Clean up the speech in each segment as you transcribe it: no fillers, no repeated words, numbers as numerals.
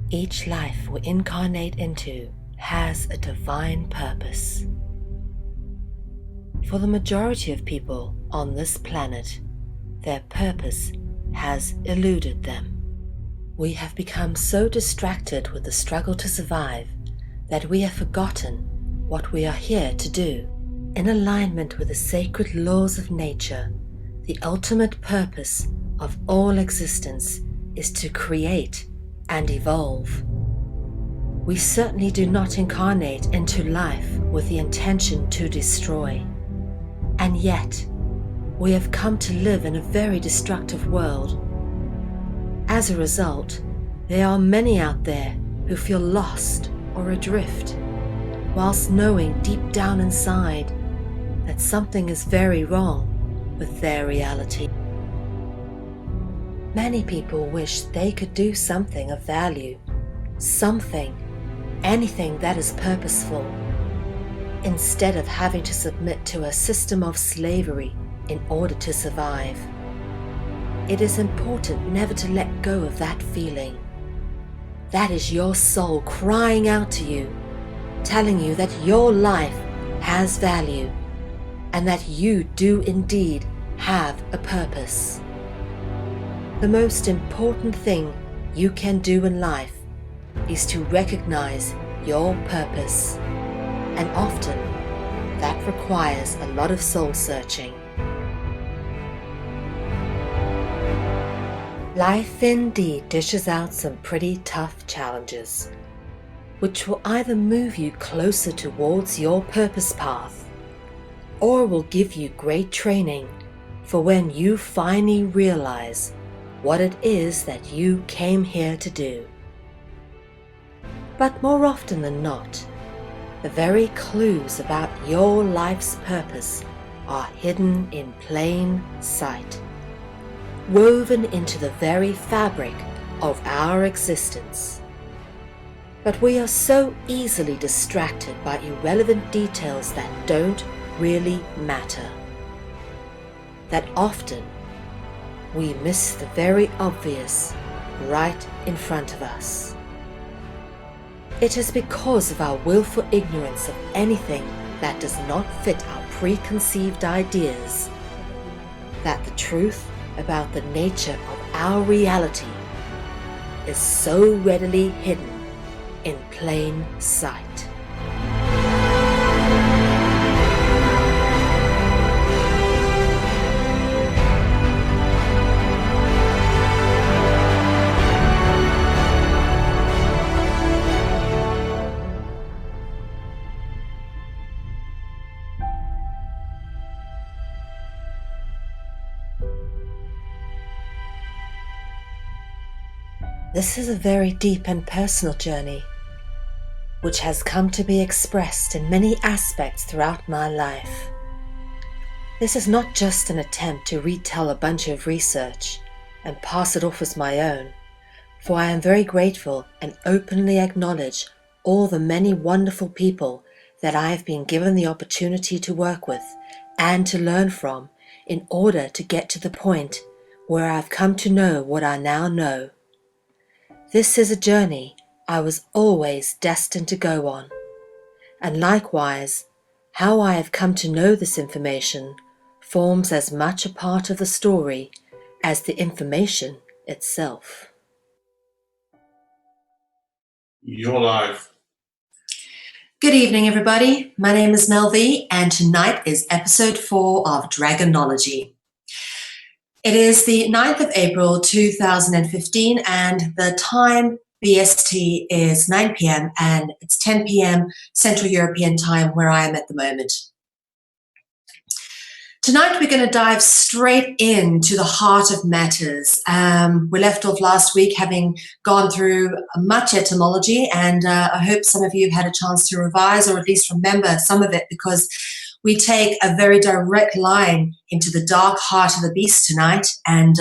Each life we incarnate into has a divine purpose. For the majority of people on this planet, their purpose has eluded them. We have become so distracted with the struggle to survive that we have forgotten what we are here to do. In alignment with the sacred laws of nature, the ultimate purpose of all existence is to create and evolve. We certainly do not incarnate into life with the intention to destroy. And yet, we have come to live in a very destructive world. As a result, there are many out there who feel lost or adrift, whilst knowing deep down inside that something is very wrong with their reality. Many people wish they could do something of value, anything that is purposeful, instead of having to submit to a system of slavery in order to survive. It is important never to let go of that feeling. That is your soul crying out to you, telling you that your life has value and that you do indeed have a purpose. The most important thing you can do in life is to recognize your purpose, and often that requires a lot of soul searching. Life indeed dishes out some pretty tough challenges, which will either move you closer towards your purpose path, or will give you great training for when you finally realize what it is that you came here to do. But more often than not, the very clues about your life's purpose are hidden in plain sight, woven into the very fabric of our existence. But we are so easily distracted by irrelevant details that don't really matter, that often we miss the very obvious right in front of us. It is because of our willful ignorance of anything that does not fit our preconceived ideas that the truth about the nature of our reality is so readily hidden in plain sight. This is a very deep and personal journey, which has come to be expressed in many aspects throughout my life. This is not just an attempt to retell a bunch of research and pass it off as my own, for I am very grateful and openly acknowledge all the many wonderful people that I have been given the opportunity to work with and to learn from in order to get to the point where I've come to know what I now know. This is a journey I was always destined to go on, and likewise, how I have come to know this information forms as much a part of the story as the information itself. Your life. Good evening, everybody. My name is Mel V, and tonight is episode 4 of Dragonology. It is the 9th of April 2015, and the time BST is 9 p.m. and it's 10 p.m. Central European time where I am at the moment. Tonight we're going to dive straight into the heart of matters. We left off last week having gone through much etymology, and I hope some of you have had a chance to revise or at least remember some of it, because we take a very direct line into the dark heart of the beast tonight, and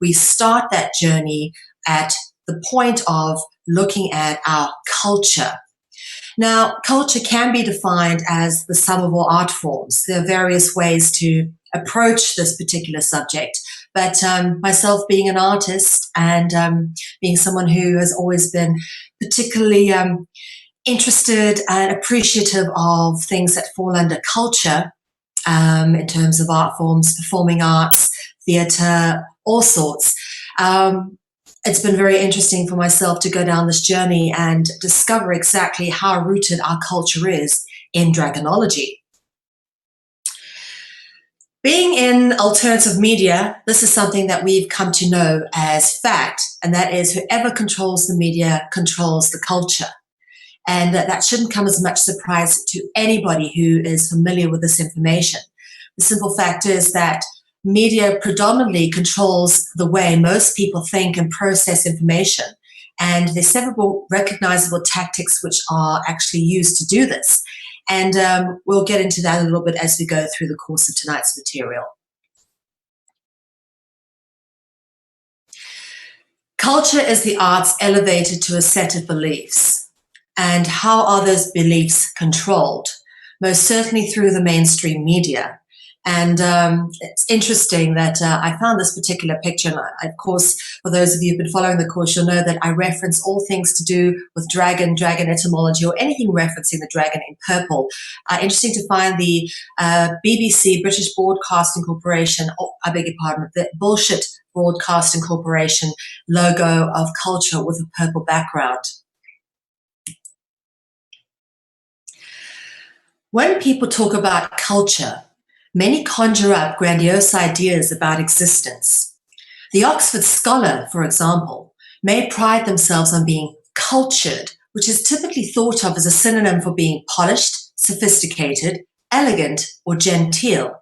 we start that journey at the point of looking at our culture. Now, culture can be defined as the sum of all art forms. There are various ways to approach this particular subject, But myself being an artist and being someone who has always been particularly interested and appreciative of things that fall under culture, in terms of art forms, performing arts, theatre, all sorts. It's been very interesting for myself to go down this journey and discover exactly how rooted our culture is in dragonology. Being in alternative media, this is something that we've come to know as fact, and that is whoever controls the media controls the culture. And that shouldn't come as much surprise to anybody who is familiar with this information. The simple fact is that media predominantly controls the way most people think and process information. And there's several recognizable tactics which are actually used to do this. And we'll get into that a little bit as we go through the course of tonight's material. Culture is the arts elevated to a set of beliefs. And how are those beliefs controlled? Most certainly through the mainstream media. And it's interesting that I found this particular picture. And of course, for those of you who've been following the course, you'll know that I reference all things to do with dragon etymology, or anything referencing the dragon in purple. Interesting to find the BBC, British Broadcasting Corporation, I beg your pardon, the Bullshit Broadcasting Corporation logo of culture with a purple background. When people talk about culture, many conjure up grandiose ideas about existence. The Oxford Scholar, for example, may pride themselves on being cultured, which is typically thought of as a synonym for being polished, sophisticated, elegant, or genteel.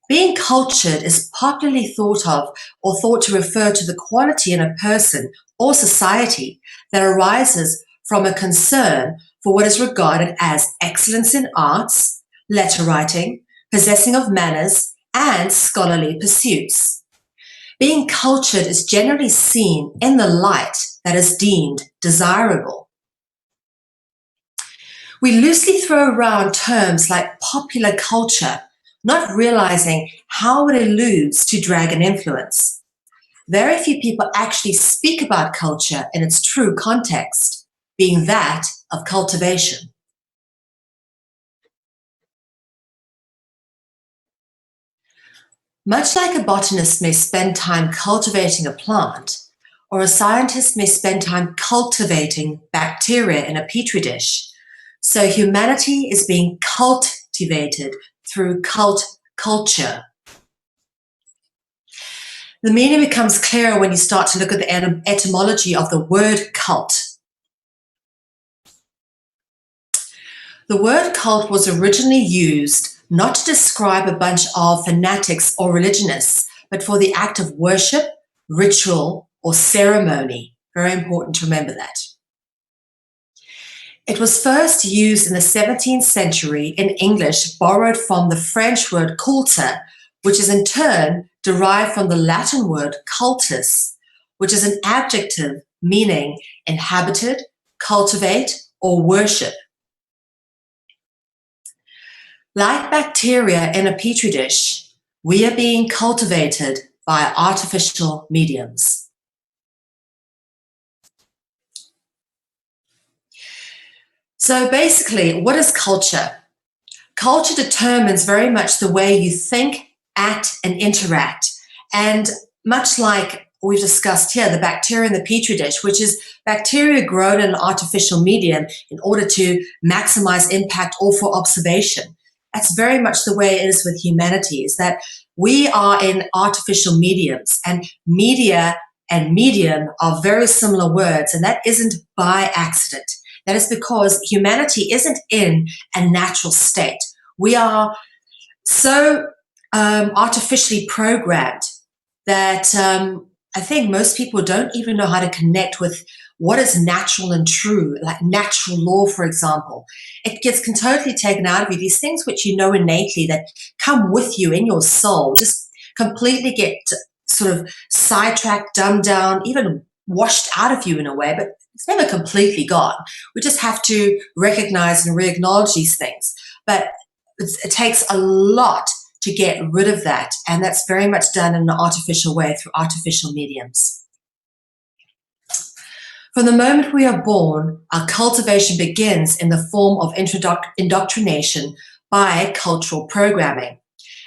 Being cultured is popularly thought of or thought to refer to the quality in a person or society that arises from a concern for what is regarded as excellence in arts, letter writing, possessing of manners, and scholarly pursuits. Being cultured is generally seen in the light that is deemed desirable. We loosely throw around terms like popular culture, not realizing how it alludes to dragon influence. Very few people actually speak about culture in its true context, being that of cultivation. Much like a botanist may spend time cultivating a plant, or a scientist may spend time cultivating bacteria in a petri dish, so humanity is being cultivated through culture. The meaning becomes clearer when you start to look at the etymology of the word cult. The word cult was originally used not to describe a bunch of fanatics or religionists, but for the act of worship, ritual, or ceremony. Very important to remember that. It was first used in the 17th century in English, borrowed from the French word culte, which is in turn derived from the Latin word cultus, which is an adjective meaning inhabited, cultivate, or worship. Like bacteria in a petri dish, we are being cultivated by artificial mediums. So basically, what is culture? Culture determines very much the way you think, act, and interact. And much like we've discussed here, the bacteria in the petri dish, which is bacteria grown in an artificial medium in order to maximize impact or for observation. That's very much the way it is with humanity, is that we are in artificial mediums, and media and medium are very similar words, and that isn't by accident. That is because humanity isn't in a natural state. We are so artificially programmed that I think most people don't even know how to connect with what is natural and true, like natural law, for example. It can totally taken out of you. These things which you know innately that come with you in your soul just completely get sort of sidetracked, dumbed down, even washed out of you in a way, but it's never completely gone. We just have to recognize and re-acknowledge these things. But it takes a lot to get rid of that. And that's very much done in an artificial way through artificial mediums. From the moment we are born, our cultivation begins in the form of indoctrination by cultural programming.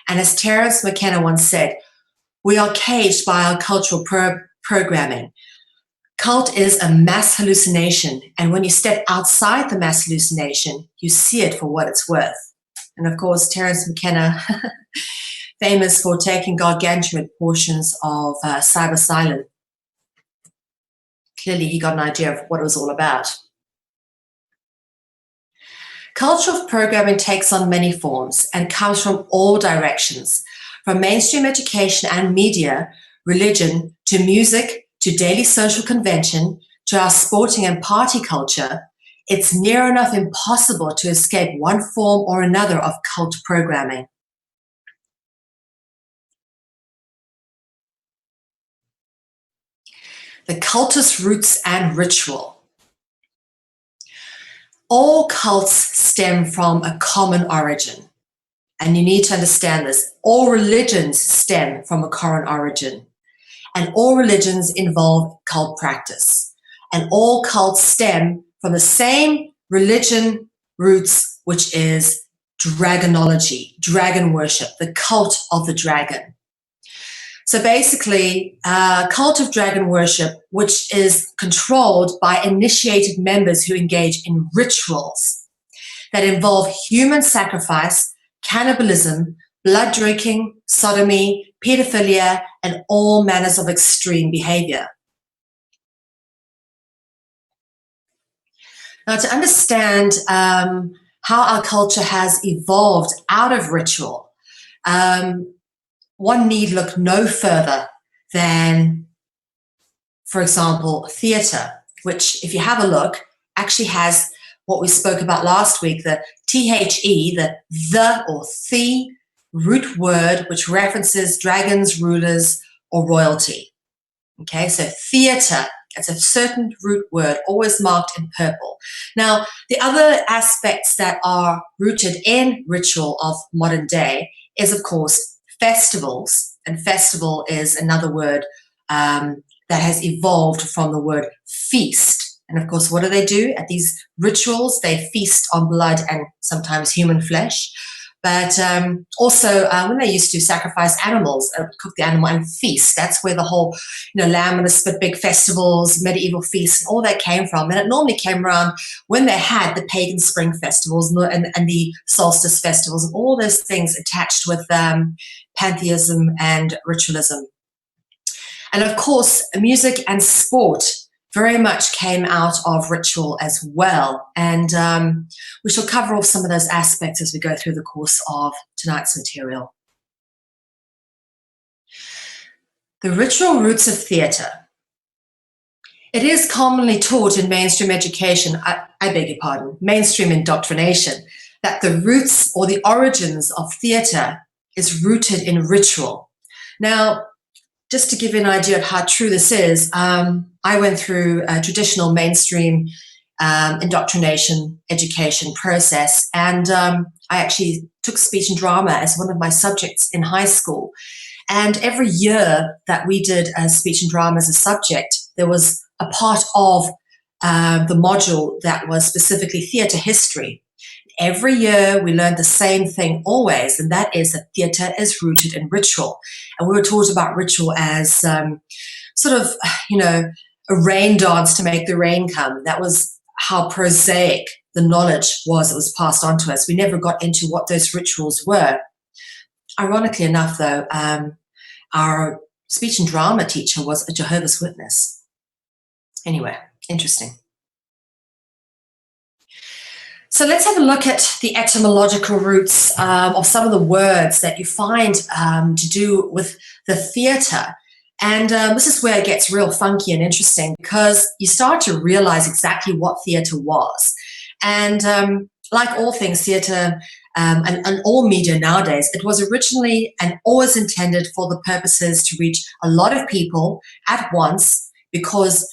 And as Terence McKenna once said, we are caged by our cultural programming. Cult is a mass hallucination, and when you step outside the mass hallucination, you see it for what it's worth. And of course, Terence McKenna, famous for taking gargantuan portions of psilocybin. Clearly, he got an idea of what it was all about. Cultural programming takes on many forms and comes from all directions, from mainstream education and media, religion, to music, to daily social convention, to our sporting and party culture. It's near enough impossible to escape one form or another of cult programming. The cultist roots and ritual. All cults stem from a common origin, and you need to understand this. All religions stem from a common origin, and all religions involve cult practice, and all cults stem from the same religion roots, which is dragonology, dragon worship, the cult of the dragon. So basically, cult of dragon worship, which is controlled by initiated members who engage in rituals that involve human sacrifice, cannibalism, blood drinking, sodomy, pedophilia, and all manners of extreme behavior. Now, to understand how our culture has evolved out of ritual, one need look no further than, for example, theatre, which, if you have a look, actually has what we spoke about last week, the THE, the or the root word, which references dragons, rulers, or royalty. Okay, so theatre, it's a certain root word, always marked in purple. Now, the other aspects that are rooted in ritual of modern day is, of course, festivals, and festival is another word that has evolved from the word feast. And of course, what do? At these rituals, they feast on blood and sometimes human flesh. But also when they used to sacrifice animals, cook the animal and feast, that's where the whole, lamb and the spit big festivals, medieval feasts, and all that came from. And it normally came around when they had the pagan spring festivals and the solstice festivals and all those things attached with pantheism and ritualism. And of course, music and sport very much came out of ritual as well. And we shall cover off some of those aspects as we go through the course of tonight's material. The ritual roots of theatre. It is commonly taught in mainstream education, I beg your pardon, mainstream indoctrination, that the roots or the origins of theatre is rooted in ritual. Now, just to give you an idea of how true this is, I went through a traditional mainstream indoctrination education process, and I actually took speech and drama as one of my subjects in high school. And every year that we did speech and drama as a subject, there was a part of the module that was specifically theatre history. Every year we learned the same thing always, and that is that theatre is rooted in ritual. And we were taught about ritual as sort of, a rain dance to make the rain come. That was how prosaic the knowledge was that was passed on to us. We never got into what those rituals were. Ironically enough, though, our speech and drama teacher was a Jehovah's Witness. Anyway, interesting. So let's have a look at the etymological roots of some of the words that you find to do with the theatre. And this is where it gets real funky and interesting, because you start to realize exactly what theatre was. And like all things theatre and all media nowadays, it was originally and always intended for the purposes to reach a lot of people at once, because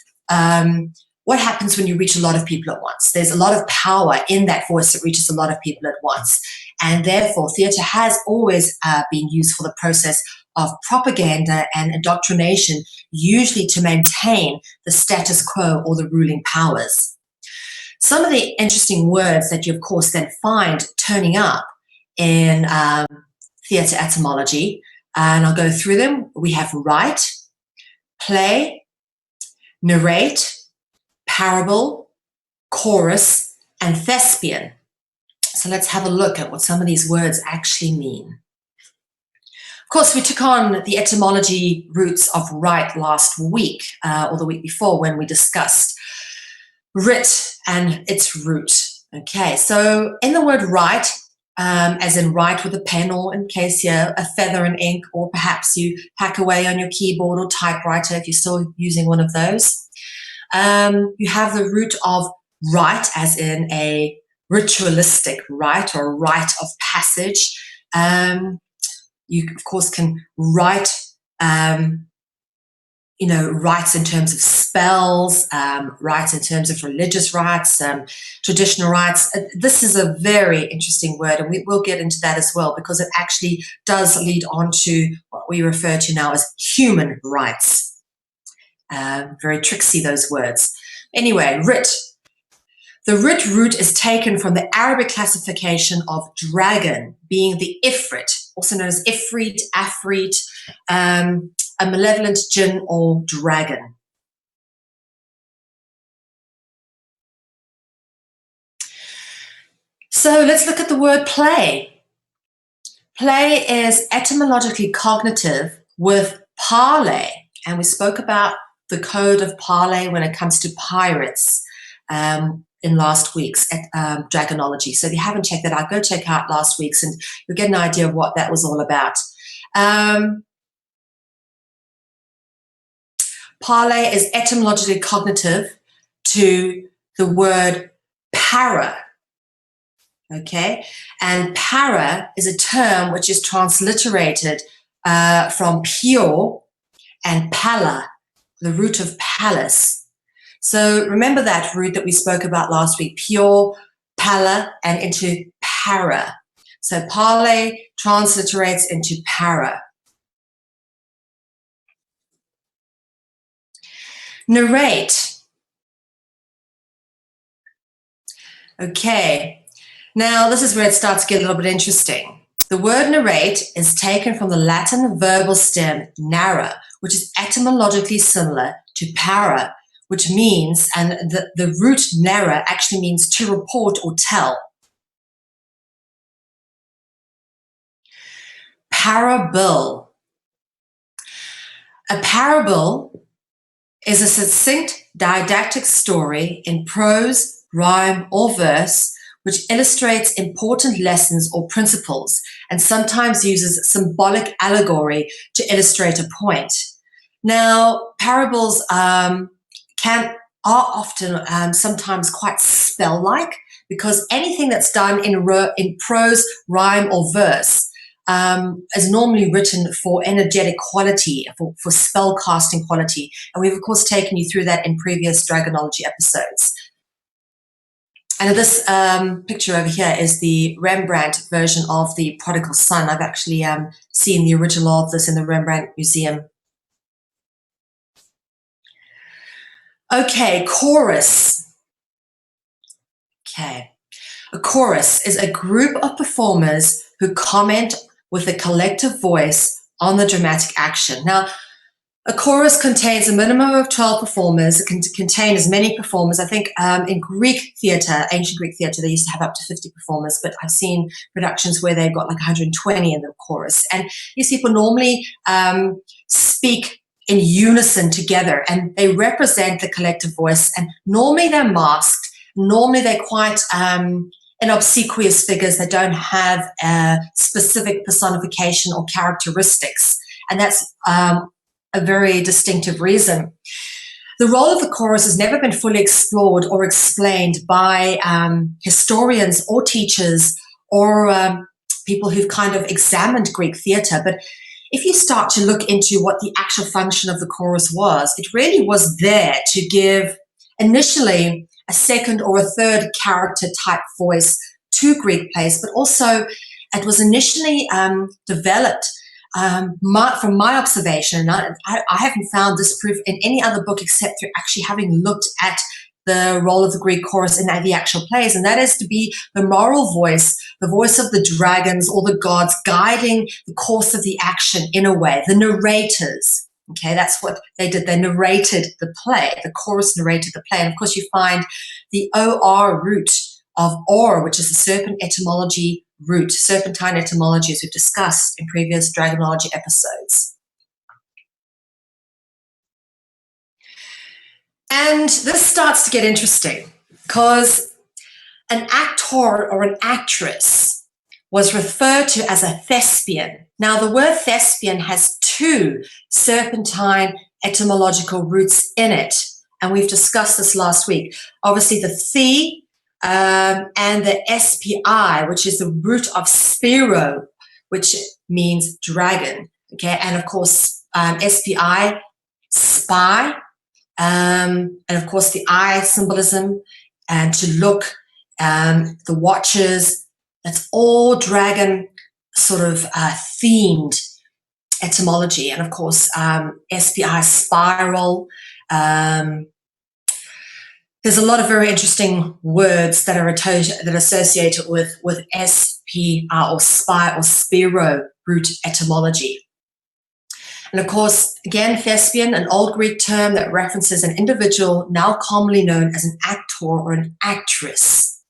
what happens when you reach a lot of people at once? There's a lot of power in that voice that reaches a lot of people at once. and therefore theatre has always been used for the process of propaganda and indoctrination, usually to maintain the status quo or the ruling powers. Some of the interesting words that you, of course, then find turning up in theatre etymology, and I'll go through them. We have write, play, narrate, parable, chorus, and thespian. So let's have a look at what some of these words actually mean. Of course, we took on the etymology roots of write last week, or the week before, when we discussed writ and its root. Okay, so in the word write, as in write with a pen, or in case you're a feather and ink, or perhaps you hack away on your keyboard or typewriter if you're still using one of those. You have the root of rite, as in a ritualistic rite or a rite of passage. You, of course, can write, rites in terms of spells, rites in terms of religious rites, traditional rites. This is a very interesting word, and we will get into that as well, because it actually does lead on to what we refer to now as human rights. Very tricksy, those words. Anyway, writ. The writ root is taken from the Arabic classification of dragon, being the ifrit, also known as ifrit, afrit, a malevolent jinn or dragon. So let's look at the word play. Play is etymologically cognitive with parlay, and we spoke about the code of parlay when it comes to pirates in last week's Dragonology. So if you haven't checked that out, go check out last week's and you'll get an idea of what that was all about. Parlay is etymologically cognitive to the word para. Okay, and para is a term which is transliterated from pure and pala, the root of palace. So remember that root that we spoke about last week, pure, pala, and into para. So parlay transliterates into para. Narrate. Okay, now this is where it starts to get a little bit interesting. The word narrate is taken from the Latin verbal stem narra, which is etymologically similar to para, which means, and the root narra actually means to report or tell. Parable. A parable is a succinct didactic story in prose, rhyme, or verse which illustrates important lessons or principles and sometimes uses symbolic allegory to illustrate a point. Now, parables are often sometimes quite spell-like, because anything that's done in prose, rhyme, or verse is normally written for energetic quality, for spell casting quality. And we've, of course, taken you through that in previous Dragonology episodes. And this picture over here is the Rembrandt version of the Prodigal Son. I've actually seen the original of this in the Rembrandt Museum. Okay, chorus. Okay, a chorus is a group of performers who comment with a collective voice on the dramatic action. Now, a chorus contains a minimum of 12 performers. It can contain as many performers. I think in Greek theatre, ancient Greek theatre, they used to have up to 50 performers, but I've seen productions where they've got like 120 in the chorus. And these people normally speak in unison together, and they represent the collective voice. And normally they're masked. Normally they're quite inobsequious figures that don't have a specific personification or characteristics. And that's a very distinctive reason. The role of the chorus has never been fully explored or explained by historians or teachers or people who've kind of examined Greek theatre. But if you start to look into what the actual function of the chorus was, it really was there to give initially a second or a third character type voice to Greek plays, but also it was initially developed from my observation. I haven't found this proof in any other book except through actually having looked at the role of the Greek chorus in the actual plays, and that is to be the moral voice, the voice of the dragons or the gods guiding the course of the action in a way, the narrators. Okay, that's what they did. They narrated the play. The chorus narrated the play. And of course, you find the OR root of or, which is the serpent etymology root, serpentine etymology, as we've discussed in previous dragonology episodes. And this starts to get interesting because an actor or an actress was referred to as a thespian. Now, the word thespian has two serpentine etymological roots in it, and we've discussed this last week. Obviously, the and the SPI, which is the root of spiro, which means dragon. Okay, and of course, SPI, spy, and of course the eye symbolism, and to look, the watches. That's all dragon sort of themed etymology, and of course SPI, spiral. There's a lot of very interesting words that are associated with SPI or spy or spiro root etymology. And of course, again, thespian, an old Greek term that references an individual now commonly known as an actor or an actress.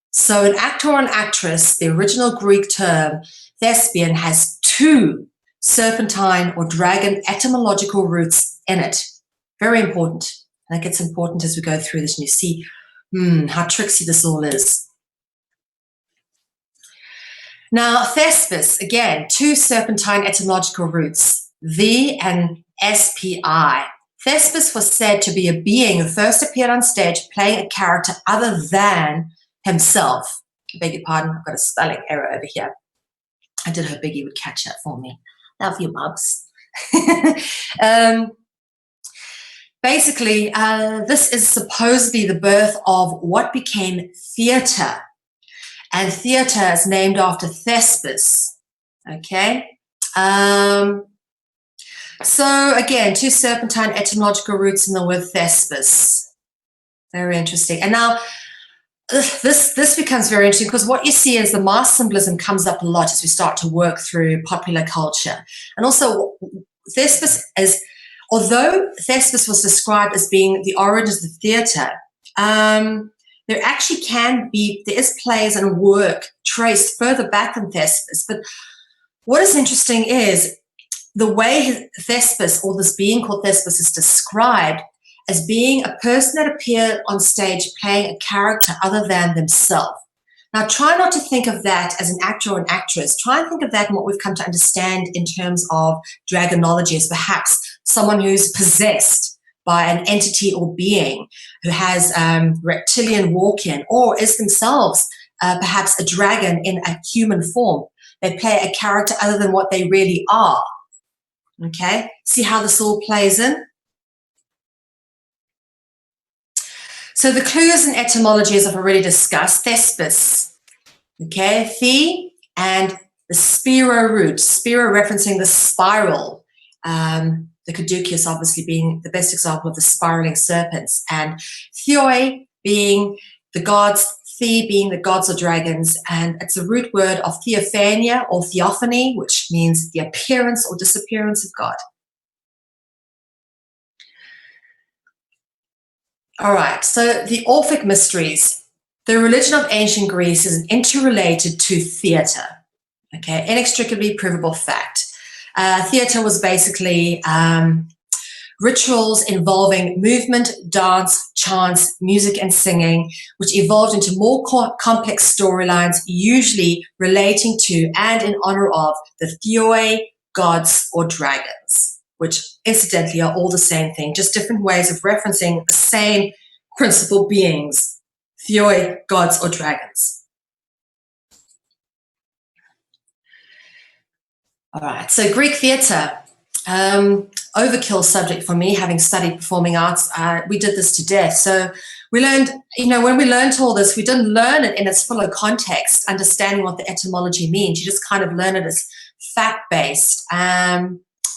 So an actor or an actress, the original Greek term thespian, has two serpentine or dragon etymological roots in it. Very important. That gets important as we go through this and you see how tricksy this all is. Now, Thespis, again, two serpentine etymological roots, the and SPI. Thespis was said to be a being who first appeared on stage playing a character other than himself. I beg your pardon, I've got a spelling error over here. I did hope Biggie would catch that for me. Love you, Bubs. Basically, this is supposedly the birth of what became theatre. And theatre is named after Thespis. Okay? So, again, two serpentine etymological roots in the word Thespis. Very interesting. And now, this becomes very interesting because what you see is the mask symbolism comes up a lot as we start to work through popular culture. And also, Thespis is... Although Thespis was described as being the origins of theatre, there actually there is plays and work traced further back than Thespis. But what is interesting is the way Thespis, or this being called Thespis, is described as being a person that appeared on stage playing a character other than themselves. Now, try not to think of that as an actor or an actress. Try and think of that in what we've come to understand in terms of dragonology as perhaps someone who's possessed by an entity or being who has reptilian walk-in or is themselves perhaps a dragon in a human form. They play a character other than what they really are. Okay? See how this all plays in? So the clues and etymology, as I've already discussed, Thespis, okay, the and the spiro root, spiro referencing the spiral, the caduceus obviously being the best example of the spiraling serpents, and theoi being the gods, the being the gods or dragons, and it's a root word of theophania or theophany, which means the appearance or disappearance of God. All right, so the Orphic Mysteries. The religion of ancient Greece is interrelated to theatre, okay, inextricably provable fact. Theatre was basically rituals involving movement, dance, chants, music, and singing, which evolved into more complex storylines, usually relating to and in honor of the theoi, gods, or dragons, which incidentally are all the same thing, just different ways of referencing the same principal beings, theoi, gods, or dragons. All right, so Greek theatre. overkill subject for me, having studied performing arts. We did this to death. So we learned, when we learned all this, we didn't learn it in its fuller context, understanding what the etymology means. You just kind of learn it as fact-based,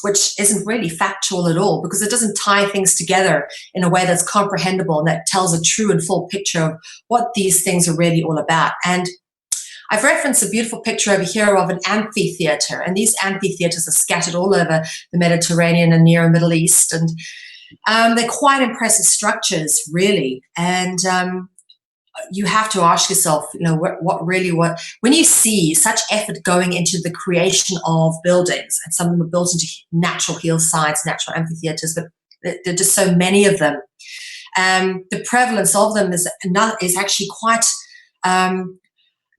which isn't really factual at all, because it doesn't tie things together in a way that's comprehensible and that tells a true and full picture of what these things are really all about. And I've referenced a beautiful picture over here of an amphitheater, and these amphitheaters are scattered all over the Mediterranean and near Middle East, and they're quite impressive structures, really. And you have to ask yourself, when you see such effort going into the creation of buildings, and some of them are built into natural hillsides, natural amphitheaters, but there are just so many of them. The prevalence of them is actually quite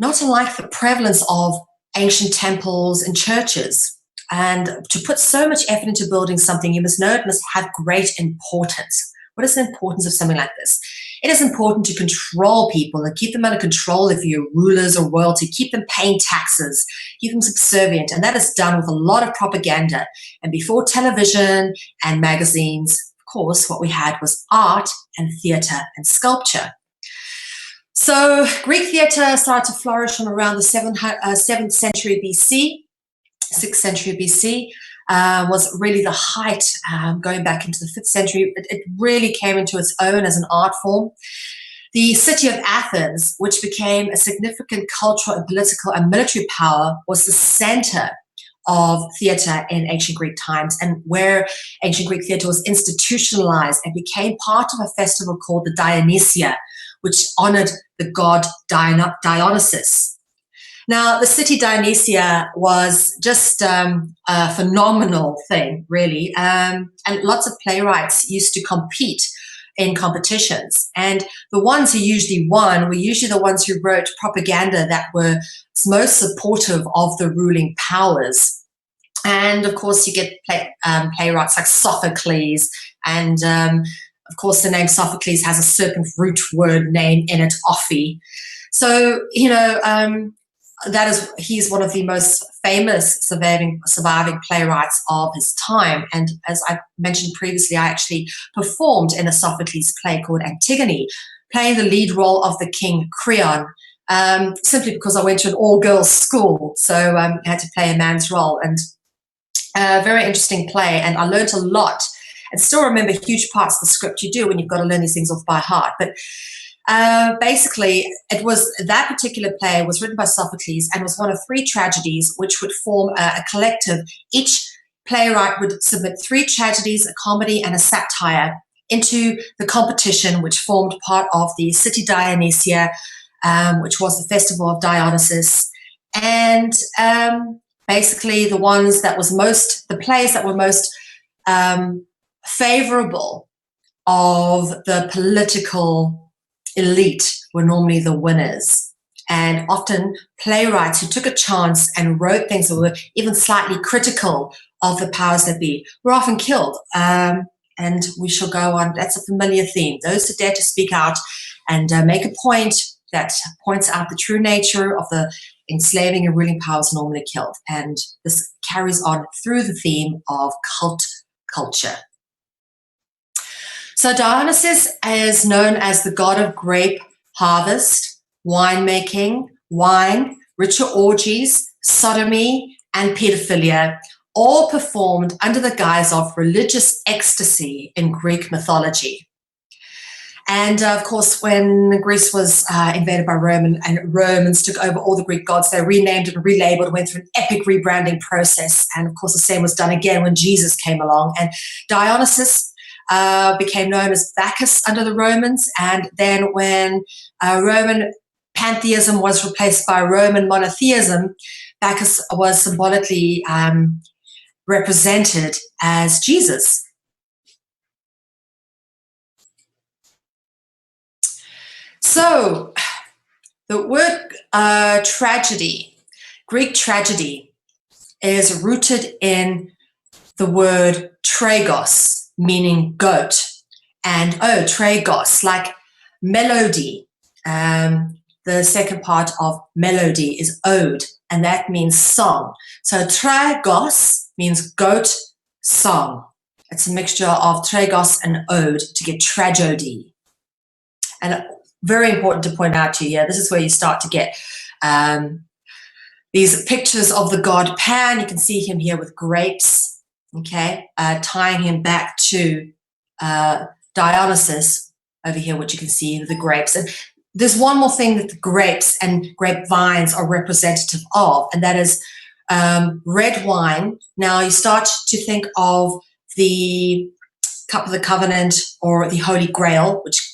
not unlike the prevalence of ancient temples and churches. And to put so much effort into building something, you must know it must have great importance. What is the importance of something like this? It is important to control people and keep them under control if you're rulers or royalty, keep them paying taxes, keep them subservient. And that is done with a lot of propaganda. And before television and magazines, of course, what we had was art and theatre and sculpture. So Greek theatre started to flourish from around the 7th century BC, 6th century BC. Was really the height, going back into the 5th century. It really came into its own as an art form. The city of Athens, which became a significant cultural and political and military power, was the center of theatre in ancient Greek times, and where ancient Greek theatre was institutionalized and became part of a festival called the Dionysia, which honored the god Dionysus. Now, the city Dionysia was just a phenomenal thing, really, and lots of playwrights used to compete in competitions. And the ones who usually won were usually the ones who wrote propaganda that were most supportive of the ruling powers. And, of course, you get playwrights like Sophocles, and, of course, the name Sophocles has a serpent root word name in it, Ophi. So, he's one of the most famous surviving playwrights of his time. And as I mentioned previously, I actually performed in a Sophocles play called Antigone, playing the lead role of the king Creon, simply because I went to an all-girls school. So I had to play a man's role, and a very interesting play. And I learned a lot and still remember huge parts of the script. You do when you've got to learn these things off by heart. But basically, it was that particular play was written by Sophocles and was one of 3 tragedies which would form a collective. Each playwright would submit 3 tragedies, a comedy, and a satire into the competition, which formed part of the City Dionysia, which was the festival of Dionysus. And basically, the plays that were most favorable of the political elite were normally the winners. And often playwrights who took a chance and wrote things that were even slightly critical of the powers that be were often killed. And we shall go on. That's a familiar theme. Those who dare to speak out and make a point that points out the true nature of the enslaving and ruling powers are normally killed. And this carries on through the theme of cult culture. So Dionysus is known as the god of grape harvest, winemaking, wine, ritual orgies, sodomy, and pedophilia, all performed under the guise of religious ecstasy in Greek mythology. And of course, when Greece was invaded by Rome and Romans took over all the Greek gods, they renamed and relabeled, went through an epic rebranding process. And of course, the same was done again when Jesus came along. And Dionysus became known as Bacchus under the Romans. And then when Roman pantheism was replaced by Roman monotheism, Bacchus was symbolically represented as Jesus. So the word tragedy, Greek tragedy, is rooted in the word tragos, meaning goat, and tragos, like melody. The second part of melody is ode, and that means song. So tragos means goat song. It's a mixture of tragos and ode to get tragedy. And very important to point out to you, this is where you start to get these pictures of the god Pan. You can see him here with grapes, okay, tying him back to Dionysus over here, which you can see the grapes. And there's one more thing that the grapes and grapevines are representative of, and that is red wine. Now you start to think of the Cup of the Covenant or the Holy Grail, which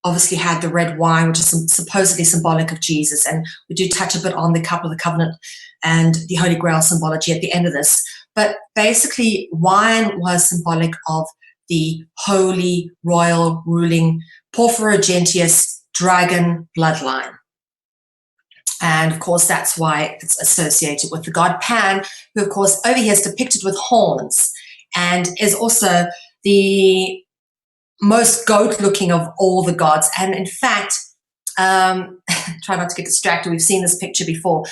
obviously had the red wine, which is supposedly symbolic of Jesus. And we do touch a bit on the Cup of the Covenant and the Holy Grail symbology at the end of this. But basically, wine was symbolic of the holy, royal, ruling Porphyrogenitus dragon bloodline. And of course, that's why it's associated with the god Pan, who of course over here is depicted with horns and is also the most goat-looking of all the gods. And in fact, try not to get distracted. We've seen this picture before.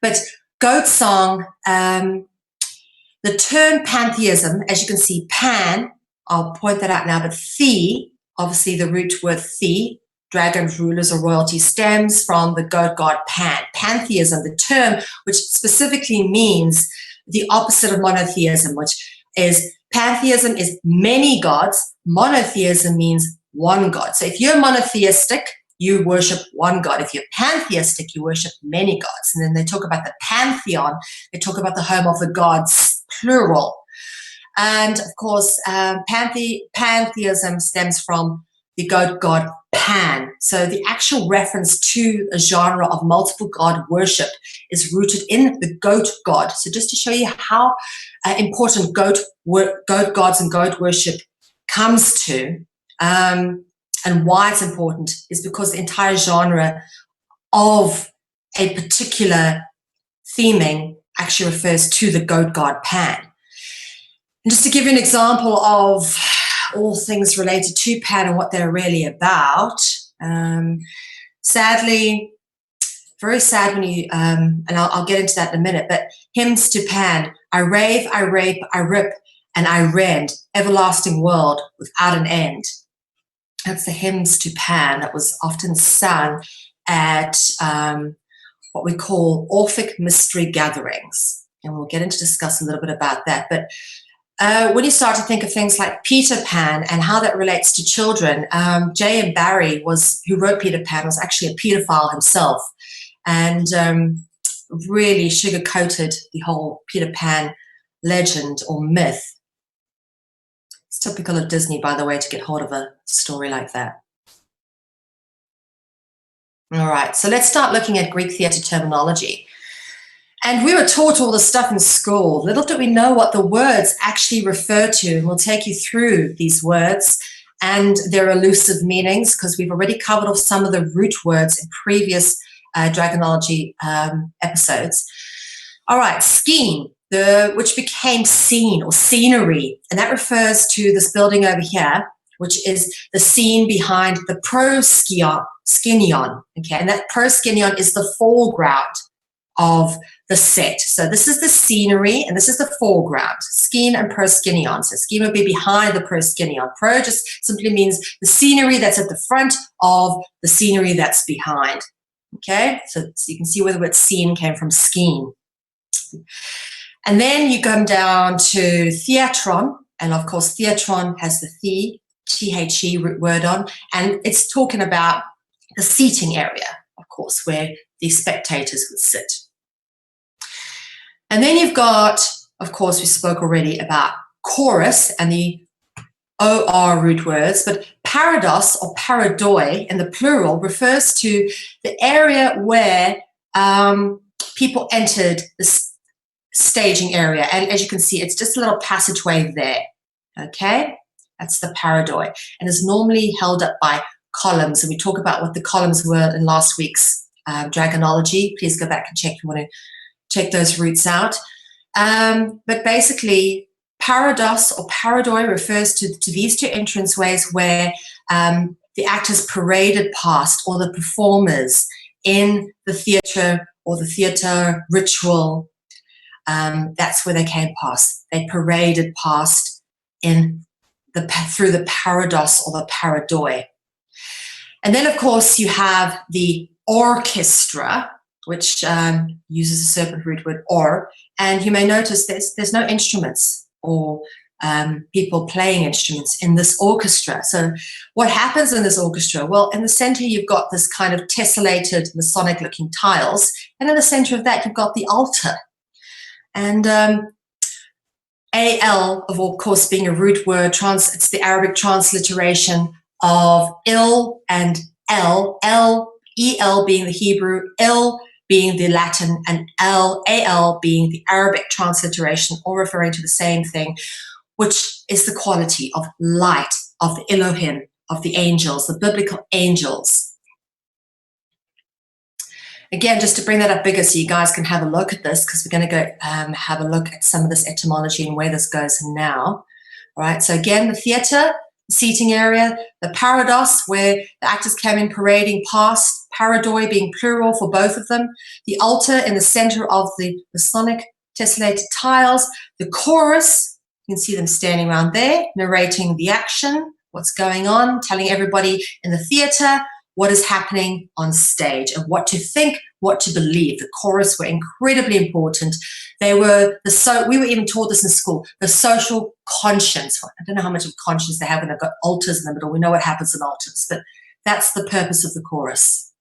But goat song, the term pantheism, as you can see, Pan, I'll point that out now, but the, obviously the root word the, dragons, rulers, or royalty, stems from the goat god Pan. Pantheism, the term which specifically means the opposite of monotheism, which is pantheism is many gods. Monotheism means one god. So if you're monotheistic, you worship one god. If you're pantheistic, you worship many gods. And then they talk about the pantheon. They talk about the home of the gods, plural. And of course, pantheism stems from the goat god Pan. So the actual reference to a genre of multiple god worship is rooted in the goat god. So just to show you how important goat gods and goat worship comes to, and why it's important is because the entire genre of a particular theming actually refers to the goat god Pan. And just to give you an example of all things related to Pan and what they're really about, sadly, very sad when you, and I'll get into that in a minute, but hymns to Pan, I rave, I rape, I rip, and I rend, everlasting world without an end. That's the hymns to Pan that was often sung at what we call Orphic mystery gatherings. And we'll get into discuss a little bit about that. But when you start to think of things like Peter Pan and how that relates to children, J.M. Barrie, who wrote Peter Pan, was actually a pedophile himself, and really sugar-coated the whole Peter Pan legend or myth. It's typical of Disney, by the way, to get hold of a story like that. All right, so let's start looking at Greek theatre terminology. And we were taught all this stuff in school. Little do we know what the words actually refer to. And we'll take you through these words and their elusive meanings, because we've already covered off some of the root words in previous Dragonology episodes. All right, scheme, which became scene or scenery. And that refers to this building over here, which is the scene behind the proskenion. Okay, and that proskenion is the foreground of the set. So this is the scenery and this is the foreground, skene and proskenion. So skene would be behind the proskenion. Pro just simply means the scenery that's at the front of the scenery that's behind. Okay, so you can see where the word scene came from, skene. And then you come down to theatron, and of course theatron has the the root word on, and it's talking about the seating area, of course, where the spectators would sit. And then you've got, of course, we spoke already about chorus and the OR root words, but parados or paradoi in the plural refers to the area where people entered the staging area. And as you can see, it's just a little passageway there, okay? That's the paradoi, and is normally held up by columns. And we talk about what the columns were in last week's Dragonology. Please go back and check if you want to check those roots out. But basically, parados or paradoi refers to these two entranceways where the actors paraded past, or the performers in the theatre or the theatre ritual. That's where they came past. They paraded past in through the parados or the paradoi. And then, of course, you have the orchestra, which uses a serpent root word or, and you may notice there's no instruments or people playing instruments in this orchestra. So what happens in this orchestra? Well, in the center, you've got this kind of tessellated Masonic looking tiles. And in the center of that, you've got the altar. And AL, of course, being a root word, it's the Arabic transliteration of il and el, el being the Hebrew, il being the Latin, and al being the Arabic transliteration, all referring to the same thing, which is the quality of light, of the Elohim, of the angels, the biblical angels. Again, just to bring that up bigger so you guys can have a look at this, because we're going to go have a look at some of this etymology and where this goes now. All right, so again, the theater, the seating area, the parados, where the actors came in parading past, paradoi being plural for both of them, the altar in the center of the Masonic tessellated tiles, the chorus, you can see them standing around there, narrating the action, what's going on, telling everybody in the theater what is happening on stage and what to think, what to believe. The chorus were incredibly important. They were we were even taught this in school, the social conscience. I don't know how much of conscience they have when they've got altars in the middle. We know what happens in altars, but that's the purpose of the chorus.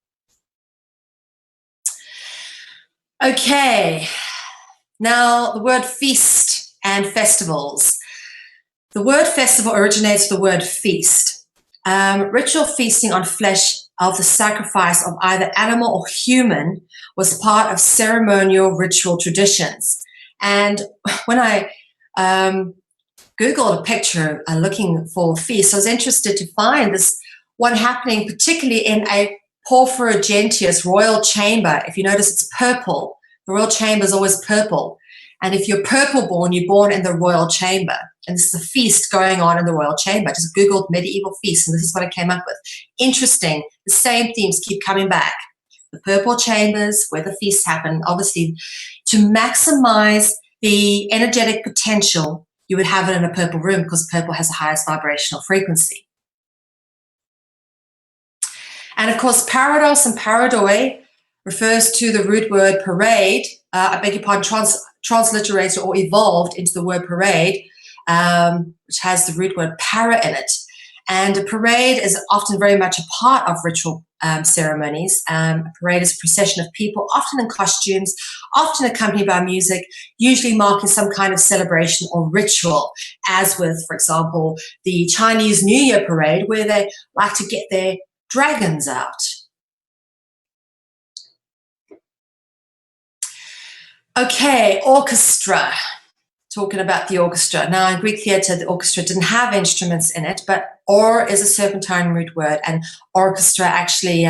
Okay, now the word feast and festivals. The word festival originates from the word feast. Ritual feasting on flesh of the sacrifice of either animal or human was part of ceremonial ritual traditions. And when I Googled a picture looking for feast, I was interested to find this one happening particularly in a Porphyra Gentius royal chamber. If you notice, it's purple. The royal chamber is always purple. And if you're purple born, you're born in the royal chamber. And this is a feast going on in the royal chamber. I just Googled medieval feasts, and this is what I came up with. Interesting. The same themes keep coming back. The purple chambers, where the feasts happen, obviously, to maximize the energetic potential, you would have it in a purple room because purple has the highest vibrational frequency. And of course, parados and paradoi refers to the root word parade, I beg your pardon, transliterated or evolved into the word parade, which has the root word para in it. And a parade is often very much a part of ritual ceremonies. A parade is a procession of people, often in costumes, often accompanied by music, usually marking some kind of celebration or ritual, as with, for example, the Chinese New Year parade, where they like to get their dragons out. Okay, orchestra. Talking about the orchestra. Now, in Greek theatre, the orchestra didn't have instruments in it, but or is a serpentine root word, and orchestra actually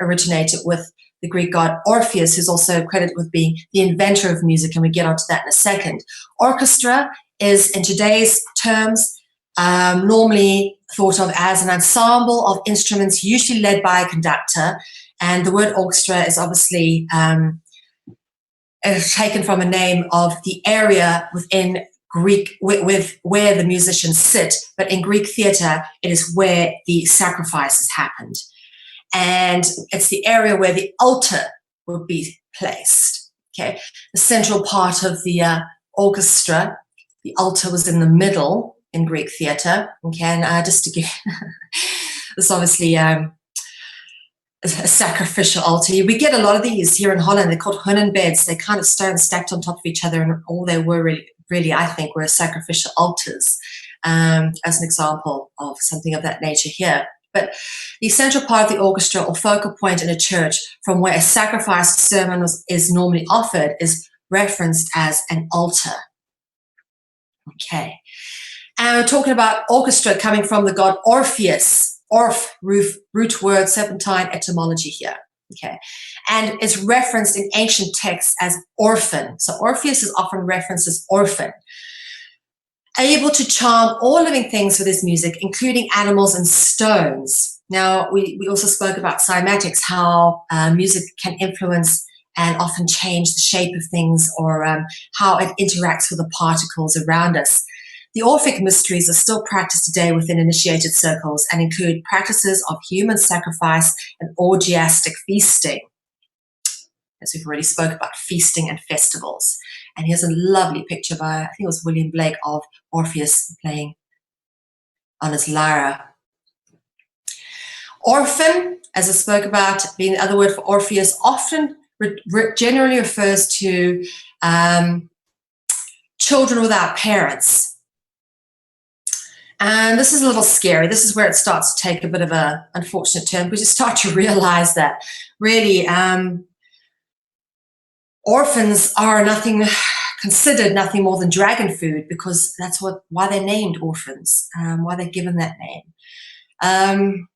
originated with the Greek god Orpheus, who's also credited with being the inventor of music, and we get onto that in a second. Orchestra is, in today's terms, normally thought of as an ensemble of instruments, usually led by a conductor, and the word orchestra is obviously taken from a name of the area within Greek, with where the musicians sit, but in Greek theatre, it is where the sacrifices happened. And it's the area where the altar would be placed, okay? The central part of the orchestra, the altar was in the middle in Greek theatre, okay? And just to give, this obviously a sacrificial altar. We get a lot of these here in Holland. They're called hunnen beds. They kind of stone stacked on top of each other, and all they were really, I think, were sacrificial altars, as an example of something of that nature here. But the central part of the orchestra or focal point in a church from where a sacrifice sermon is normally offered is referenced as an altar. Okay. And we're talking about orchestra coming from the god Orpheus. Orph, root word, serpentine etymology here, okay? And it's referenced in ancient texts as orphan. So Orpheus is often referenced as orphan. Able to charm all living things with his music, including animals and stones. Now, we also spoke about cymatics, how music can influence and often change the shape of things, or how it interacts with the particles around us. The Orphic mysteries are still practiced today within initiated circles and include practices of human sacrifice and orgiastic feasting. As we've already spoke about feasting and festivals. And here's a lovely picture by, I think it was William Blake, of Orpheus playing on his lyra. Orphan, as I spoke about, being the other word for Orpheus, often generally refers to children without parents. And this is a little scary. This is where it starts to take a bit of an unfortunate turn, because you start to realize that really orphans are considered nothing more than dragon food, because that's why they're named orphans, why they're given that name.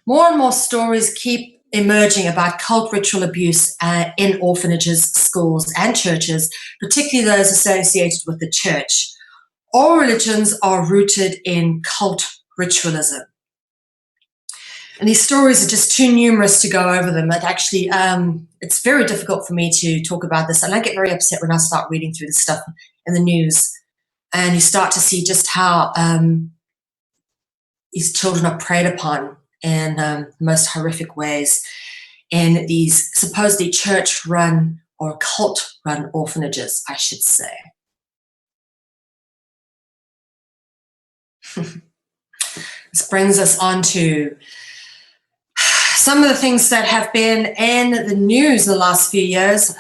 More and more stories keep emerging about cult ritual abuse in orphanages, schools, and churches, particularly those associated with the church. All religions are rooted in cult ritualism. And these stories are just too numerous to go over them. It's very difficult for me to talk about this. And I get very upset when I start reading through this stuff in the news. And you start to see just how these children are preyed upon in the most horrific ways in these supposedly church-run or cult-run orphanages, I should say. This brings us on to some of the things that have been in the news in the last few years.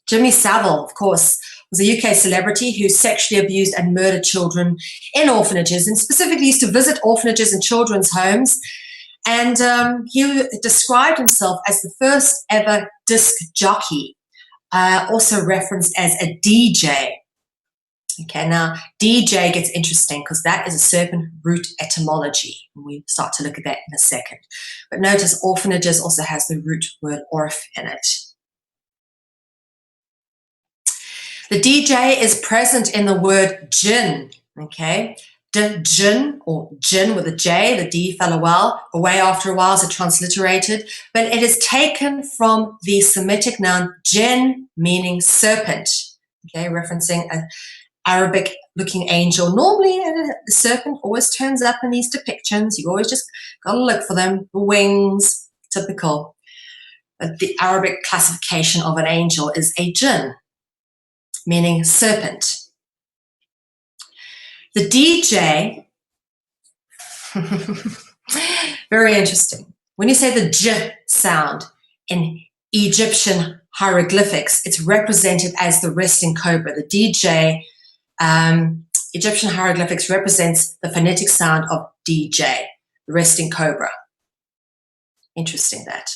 Jimmy Savile, of course, was a UK celebrity who sexually abused and murdered children in orphanages, and specifically used to visit orphanages and children's homes. And he described himself as the first ever disc jockey, also referenced as a DJ. Okay, now DJ gets interesting because that is a serpent root etymology. And we start to look at that in a second. But notice orphanages also has the root word orph in it. The DJ is present in the word jinn, okay? Jinn, or jinn with a J, the D fell away after a while, so transliterated. But it is taken from the Semitic noun jinn, meaning serpent, okay, referencing an Arabic-looking angel. Normally, the serpent always turns up in these depictions. You always just got to look for them. The wings, typical. But the Arabic classification of an angel is a jinn, meaning serpent. The DJ, very interesting. When you say the j sound in Egyptian hieroglyphics, it's represented as the resting cobra. The DJ, Egyptian hieroglyphics represents the phonetic sound of DJ, the resting cobra. Interesting that.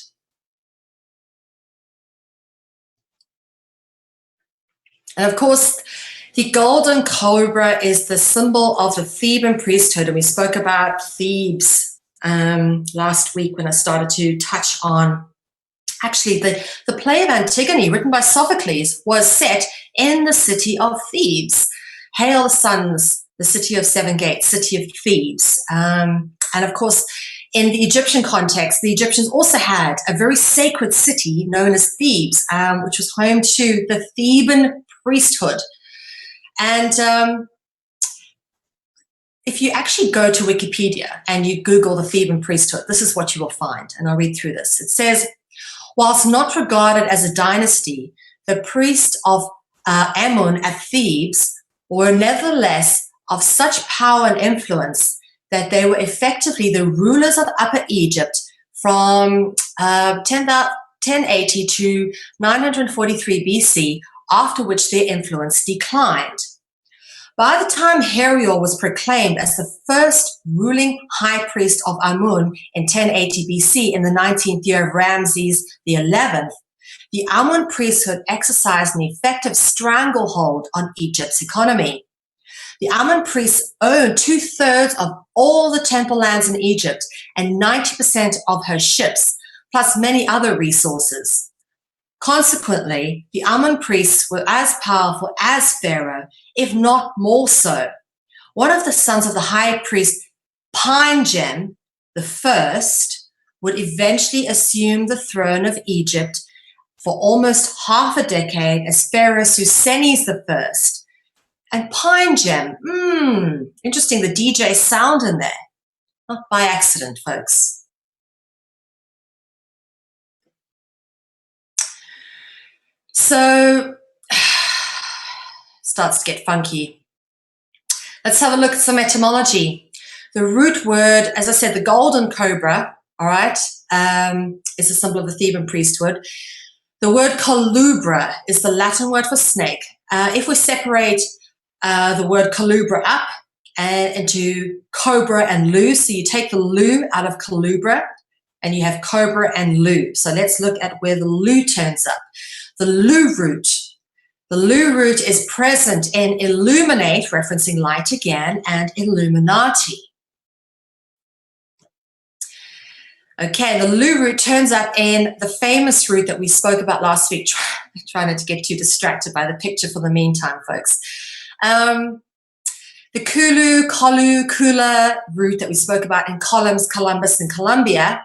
And of course, the golden cobra is the symbol of the Theban priesthood. And we spoke about Thebes last week when I started to touch on, actually, the play of Antigone, written by Sophocles, was set in the city of Thebes. Hail the suns, the city of seven gates, city of Thebes. And of course, in the Egyptian context, the Egyptians also had a very sacred city known as Thebes, which was home to the Theban priesthood. And if you actually go to Wikipedia and you Google the Theban priesthood, this is what you will find. And I'll read through this. It says, whilst not regarded as a dynasty, the priests of Amun at Thebes were nevertheless of such power and influence that they were effectively the rulers of Upper Egypt from 1080 to 943 BC, after which their influence declined. By the time Herior was proclaimed as the first ruling high priest of Amun in 1080 BC in the 19th year of Ramses XI, the Amun priesthood exercised an effective stranglehold on Egypt's economy. The Amun priests owned 2/3 of all the temple lands in Egypt and 90% of her ships, plus many other resources. Consequently, the Amun priests were as powerful as Pharaoh, if not more so. One of the sons of the high priest, Pine-Gem the first, would eventually assume the throne of Egypt for almost half a decade as Pharaoh Susenes I. And pine gem. Interesting, the DJ sound in there. Not by accident, folks. So, starts to get funky. Let's have a look at some etymology. The root word, as I said, the golden cobra, all right, is a symbol of the Theban priesthood. The word colubra is the Latin word for snake. If we separate the word colubra up into cobra and lu, so you take the lu out of colubra and you have cobra and lu. So let's look at where the lu turns up. The lu root. The lu root is present in illuminate, referencing light again, and Illuminati. Okay, the lu root turns up in the famous root that we spoke about last week. Try not to get too distracted by the picture for the meantime, folks. The Kulu, Kolu, Kula root that we spoke about in columns, Columbus, and Columbia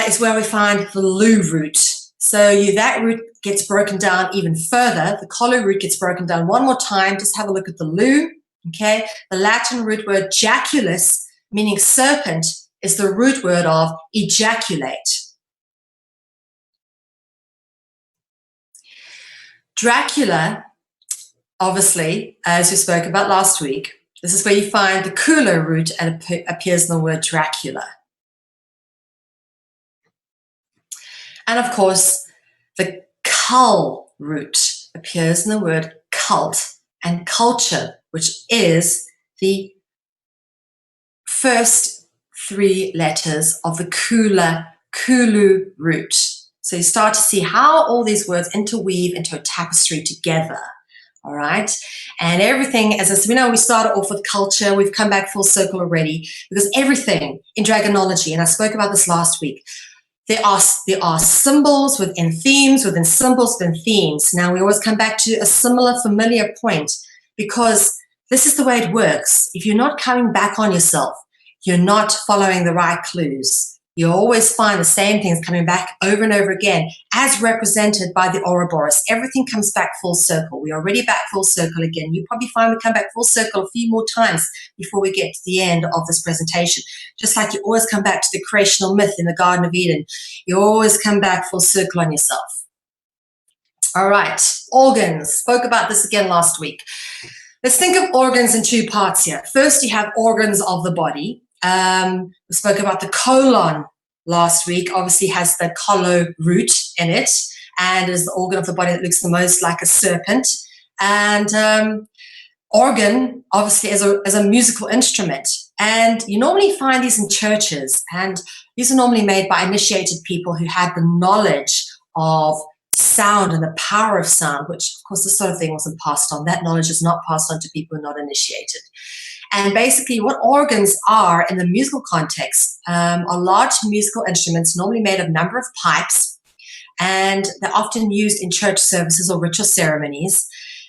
is where we find the lu root. So that root gets broken down even further. The Kolu root gets broken down one more time. Just have a look at the lu, okay? The Latin root word jaculus, meaning serpent, is the root word of ejaculate. Dracula, obviously, as we spoke about last week, this is where you find the Kula root and it appears in the word Dracula. And of course, the Kul root appears in the word cult and culture, which is the first three letters of the Kulu root. So you start to see how all these words interweave into a tapestry together. All right. And everything, as I said, we started off with culture. We've come back full circle already because everything in dragonology, and I spoke about this last week, there are symbols within themes, within symbols, within themes. Now, we always come back to a similar, familiar point because this is the way it works. If you're not coming back on yourself, you're not following the right clues. You always find the same things coming back over and over again as represented by the Ouroboros. Everything comes back full circle. We're already back full circle again. You probably find we come back full circle a few more times before we get to the end of this presentation. Just like you always come back to the creational myth in the Garden of Eden. You always come back full circle on yourself. All right, organs. Spoke about this again last week. Let's think of organs in two parts here. First, you have organs of the body. We spoke about the colon last week, obviously has the kolo root in it and is the organ of the body that looks the most like a serpent. And organ, obviously, as a musical instrument. And you normally find these in churches, and these are normally made by initiated people who had the knowledge of sound and the power of sound, which, of course, this sort of thing wasn't passed on. That knowledge is not passed on to people who are not initiated. And basically what organs are in the musical context are large musical instruments normally made of a number of pipes, and they're often used in church services or ritual ceremonies.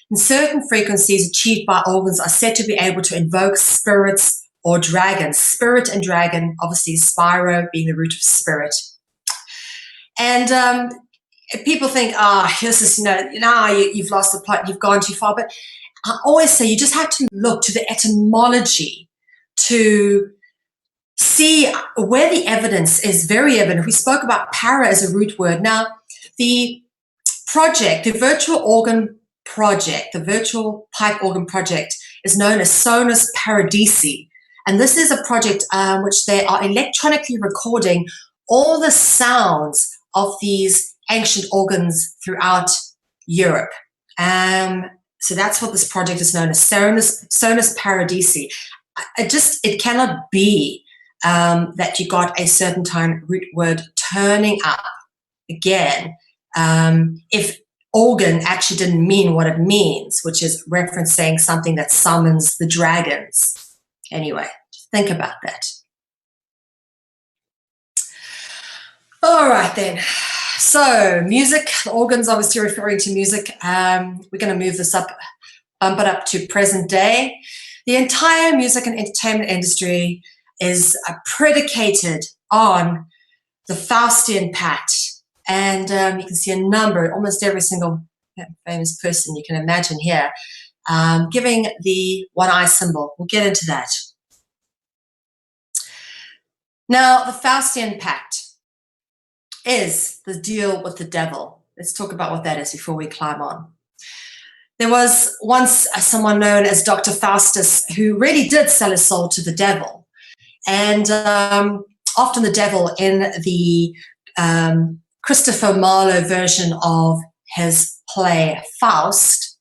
And certain frequencies achieved by organs are said to be able to invoke spirits or dragons. Spirit and dragon, obviously Spyro being the root of spirit. And people think, this is, you've lost the plot, you've gone too far. But I always say you just have to look to the etymology to see where the evidence is very evident. We spoke about para as a root word. Now, the project, the virtual organ project, the virtual pipe organ project is known as Sonus Paradisi. And this is a project which they are electronically recording all the sounds of these ancient organs throughout Europe. So that's what this project is known as, Sonus Paradisi. It cannot be that you got a certain time root word turning up again if organ actually didn't mean what it means, which is referencing something that summons the dragons. Anyway, just think about that. All right then. So music, the organs obviously referring to music. We're going to move this up, bump it up to present day. The entire music and entertainment industry is predicated on the Faustian Pact. And you can see a number, almost every single famous person you can imagine here giving the one eye symbol. We'll get into that. Now, the Faustian Pact is the deal with the devil. Let's talk about what that is before we climb on. There was once someone known as Dr. Faustus who really did sell his soul to the devil. And often the devil in the Christopher Marlowe version of his play Faust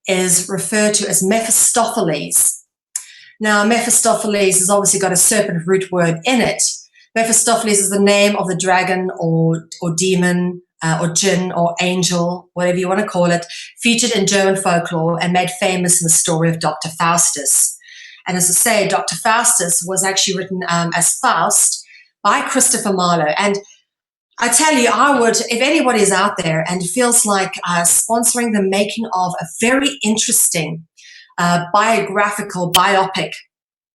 is referred to as Mephistopheles. Now, Mephistopheles has obviously got a serpent root word in it. Mephistopheles is the name of the dragon or demon or jinn or angel, whatever you want to call it, featured in German folklore and made famous in the story of Dr. Faustus. And as I say, Dr. Faustus was actually written as Faust by Christopher Marlowe. And I tell you, I would, if anybody is out there and feels like sponsoring the making of a very interesting biographical, biopic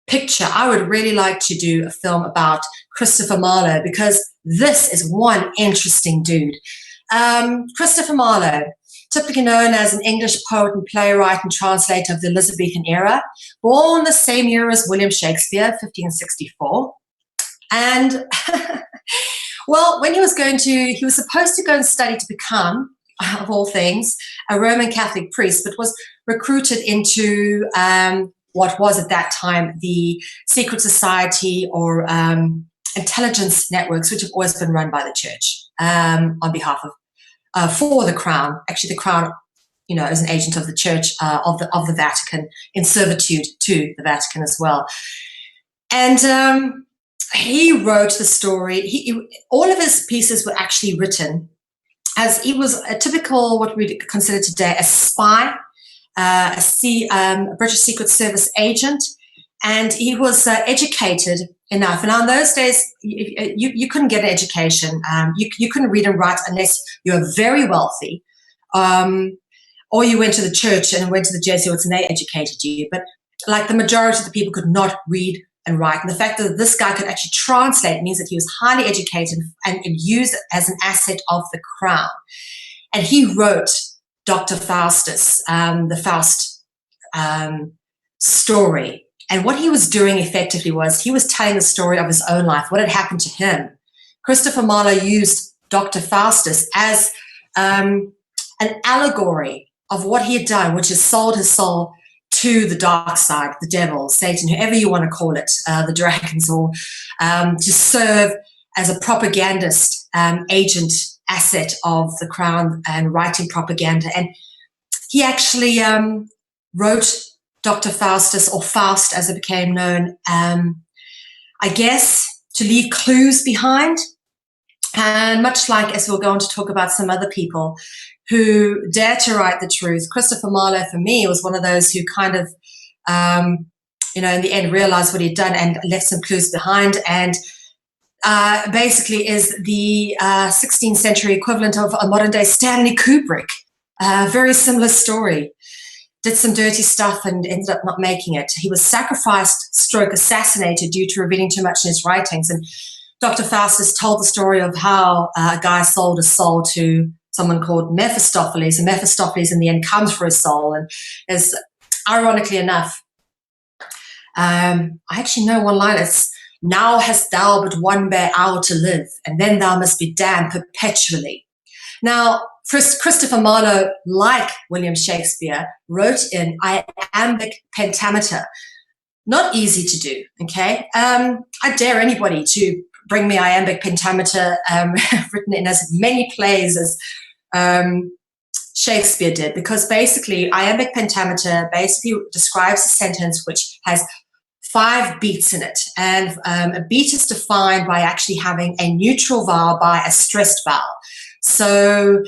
picture, I would really like to do a film about Christopher Marlowe, because this is one interesting dude. Christopher Marlowe, typically known as an English poet and playwright and translator of the Elizabethan era, born the same year as William Shakespeare, 1564. And, well, when he was supposed to go and study to become, of all things, a Roman Catholic priest, but was recruited into what was at that time the secret society or intelligence networks, which have always been run by the church on behalf of, for the crown. Actually, the crown, is an agent of the church, of the Vatican, in servitude to the Vatican as well. And he wrote the story. All of his pieces were actually written as he was a typical, what we consider today, a spy, a British Secret Service agent, and he was educated enough. And now in those days, you couldn't get an education. You couldn't read and write unless you were very wealthy, or you went to the church and went to the Jesuits and they educated you. But like the majority of the people could not read and write. And the fact that this guy could actually translate means that he was highly educated and used as an asset of the crown. And he wrote Dr. Faustus, the Faust story. And what he was doing effectively was he was telling the story of his own life, what had happened to him. Christopher Marlowe used Dr. Faustus as an allegory of what he had done, which is sold his soul to the dark side, the devil, Satan, whoever you want to call it, the dragons, or to serve as a propagandist, agent, asset of the crown and writing propaganda. And he actually wrote Dr. Faustus, or Faust as it became known, I guess, to leave clues behind. And much like, as we'll go on to talk about some other people who dare to write the truth, Christopher Marlowe, for me, was one of those who kind of, in the end realized what he'd done and left some clues behind, and basically is the 16th century equivalent of a modern day Stanley Kubrick. Very similar story. Did some dirty stuff and ended up not making it. He was sacrificed, stroke assassinated, due to revealing too much in his writings. And Dr. Faustus told the story of how a guy sold his soul to someone called Mephistopheles, and Mephistopheles in the end comes for his soul. And is, ironically enough, I actually know one line. It's, "Now hast thou but one bare hour to live, and then thou must be damned perpetually." Now, Christopher Marlowe, like William Shakespeare, wrote in iambic pentameter. Not easy to do, okay? I dare anybody to bring me iambic pentameter written in as many plays as Shakespeare did, because basically iambic pentameter basically describes a sentence which has 5 beats in it. And a beat is defined by actually having a neutral vowel by a stressed vowel. So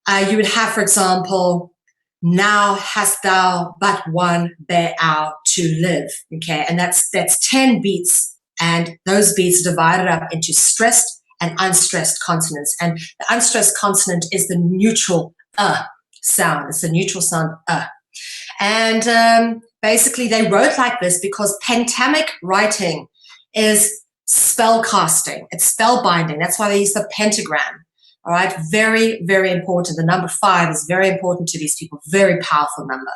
you would have, for example, "Now hast thou but one bare hour to live," okay? And that's 10 beats, and those beats are divided up into stressed and unstressed consonants. And the unstressed consonant is the neutral sound. It's the neutral sound And basically they wrote like this because pentamic writing is spell casting. It's spell binding. That's why they use the pentagram. All right, very, very important. The number 5 is very important to these people, very powerful number.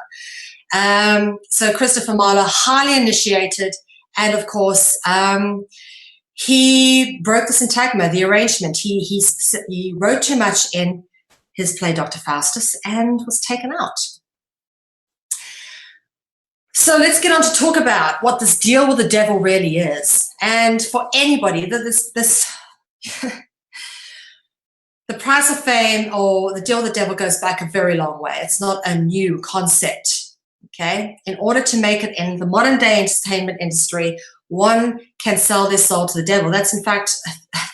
So Christopher Marlowe, highly initiated, and of course, he broke the syntagma, the arrangement. He wrote too much in his play Dr. Faustus and was taken out. So let's get on to talk about what this deal with the devil really is. And for anybody, the price of fame or the deal with the devil goes back a very long way. It's not a new concept, okay? In order to make it in the modern day entertainment industry, one can sell their soul to the devil. That's, in fact,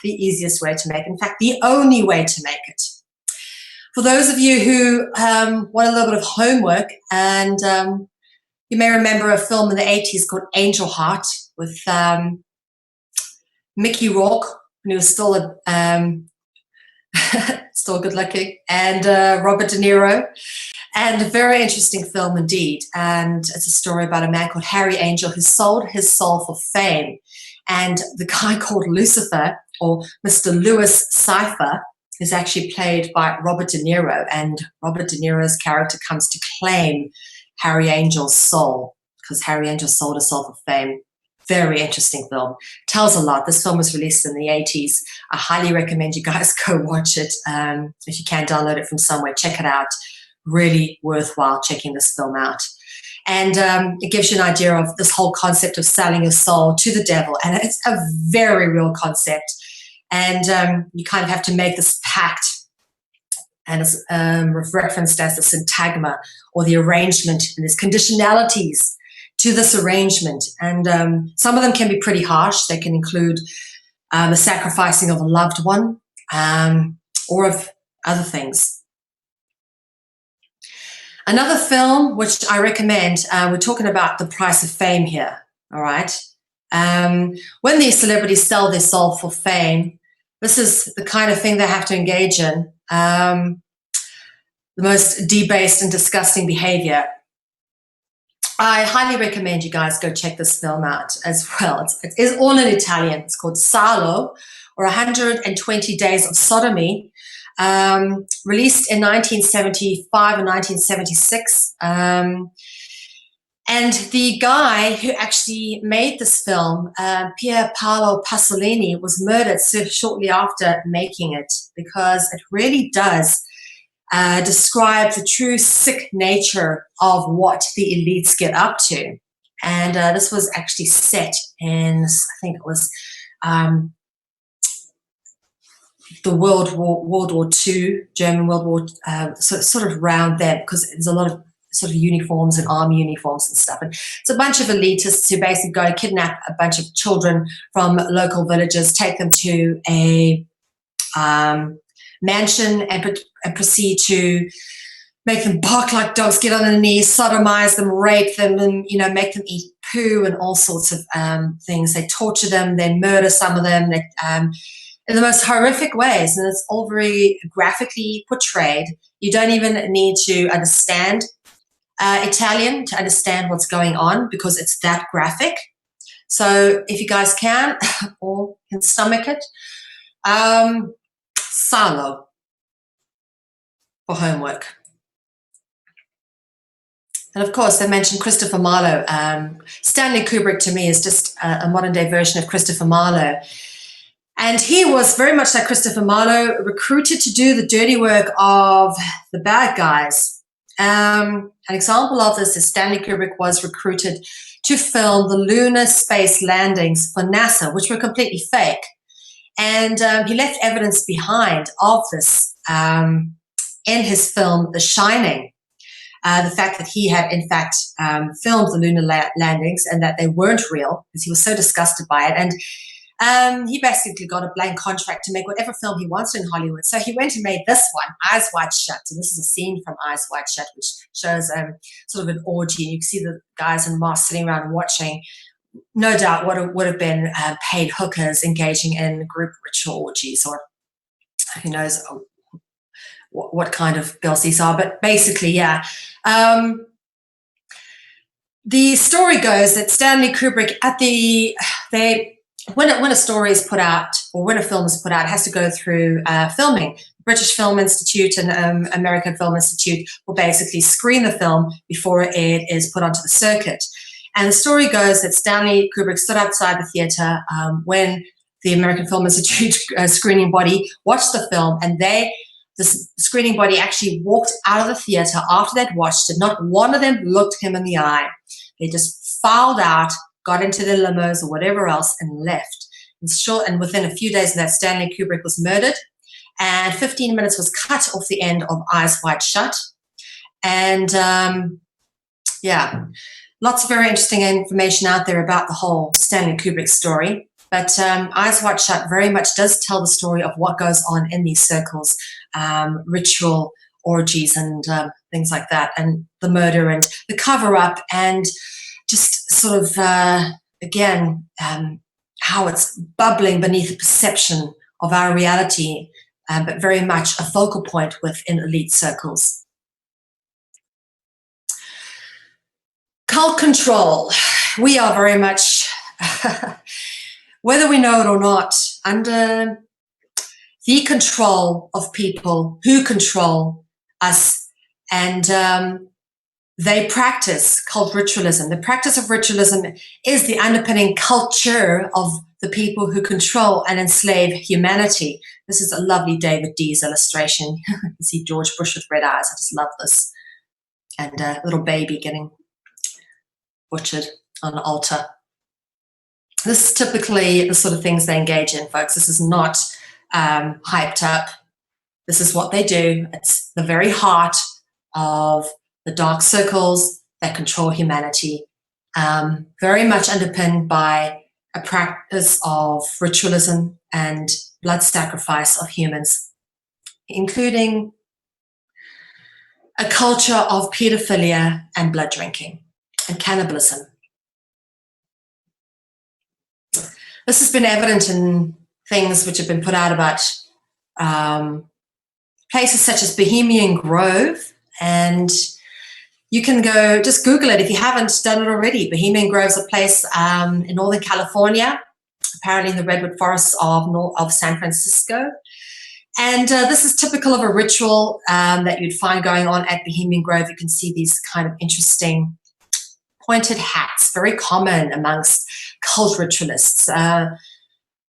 the easiest way to make it. In fact, the only way to make it. For those of you who want a little bit of homework, and you may remember a film in the 80s called Angel Heart with Mickey Rourke, when he was still still good looking, and Robert De Niro. And a very interesting film indeed. And it's a story about a man called Harry Angel who sold his soul for fame. And the guy called Lucifer, or Mr. Louis Cypher, is actually played by Robert De Niro. And Robert De Niro's character comes to claim Harry Angel's soul, because Harry Angel sold his soul for fame. Very interesting film. Tells a lot. This film was released in the 80s. I highly recommend you guys go watch it. If you can download it from somewhere, check it out. Really worthwhile checking this film out. And it gives you an idea of this whole concept of selling your soul to the devil. And it's a very real concept. And you kind of have to make this pact. And it's referenced as the syntagma, or the arrangement. And there's conditionalities to this arrangement. And some of them can be pretty harsh. They can include the sacrificing of a loved one, or of other things. Another film which I recommend, we're talking about the price of fame here, all right? When these celebrities sell their soul for fame, this is the kind of thing they have to engage in, the most debased and disgusting behavior. I highly recommend you guys go check this film out as well. It's all in Italian. It's called Salo, or 120 Days of Sodomy. Released in 1975 and 1976. And the guy who actually made this film, Pier Paolo Pasolini, was murdered shortly after making it, because it really does describe the true sick nature of what the elites get up to. And this was actually set in, I think it was the World War II, German World War, sort of around there, because there's a lot of sort of uniforms and army uniforms and stuff. And it's a bunch of elitists who basically go and kidnap a bunch of children from local villages, take them to a mansion, and proceed to make them bark like dogs, get on their knees, sodomize them, rape them, and make them eat poo and all sorts of things. They torture them, they murder some of them, in the most horrific ways, and it's all very graphically portrayed. You don't even need to understand Italian to understand what's going on, because it's that graphic. So if you guys can, or can stomach it, Salo for homework. And of course, they mentioned Christopher Marlowe. Stanley Kubrick, to me, is just a modern-day version of Christopher Marlowe. And he was very much like Christopher Marlowe, recruited to do the dirty work of the bad guys. An example of this is Stanley Kubrick was recruited to film the lunar space landings for NASA, which were completely fake. And he left evidence behind of this in his film, The Shining. The fact that he had, in fact, filmed the lunar landings and that they weren't real, because he was so disgusted by it. And he basically got a blank contract to make whatever film he wants in Hollywood. So he went and made this one, Eyes Wide Shut. And this is a scene from Eyes Wide Shut, which shows sort of an orgy. And you can see the guys in masks sitting around watching. No doubt would have been paid hookers engaging in group ritual orgies, or who knows what kind of girls these are. But basically, yeah. The story goes that Stanley Kubrick, when a story is put out, or when a film is put out, it has to go through filming. British Film Institute and American Film Institute will basically screen the film before it is put onto the circuit. And the story goes that Stanley Kubrick stood outside the theater when the American Film Institute screening body watched the film, and this screening body actually walked out of the theater after they'd watched it. Not one of them looked him in the eye. They just filed out, got into their limos or whatever else, and left. And within a few days of that, Stanley Kubrick was murdered, and 15 minutes was cut off the end of Eyes Wide Shut. And lots of very interesting information out there about the whole Stanley Kubrick story. But Eyes Wide Shut very much does tell the story of what goes on in these circles, ritual orgies and things like that, and the murder and the cover-up, and just sort of, how it's bubbling beneath the perception of our reality, but very much a focal point within elite circles. Cult control. We are very much, whether we know it or not, under the control of people who control us, and they practice cult ritualism. The practice of ritualism is the underpinning culture of the people who control and enslave humanity. This is a lovely David Dees illustration. You can see George Bush with red eyes. I just love this. And a little baby getting butchered on an altar. This is typically the sort of things they engage in, folks. This is not hyped up. This is what they do. It's the very heart of the dark circles that control humanity, very much underpinned by a practice of ritualism and blood sacrifice of humans, including a culture of pedophilia and blood drinking and cannibalism. This has been evident in things which have been put out about places such as Bohemian Grove, and you can go, just Google it if you haven't done it already. Bohemian Grove is a place in Northern California, apparently in the redwood forests of San Francisco. And this is typical of a ritual that you'd find going on at Bohemian Grove. You can see these kind of interesting pointed hats, very common amongst cult ritualists.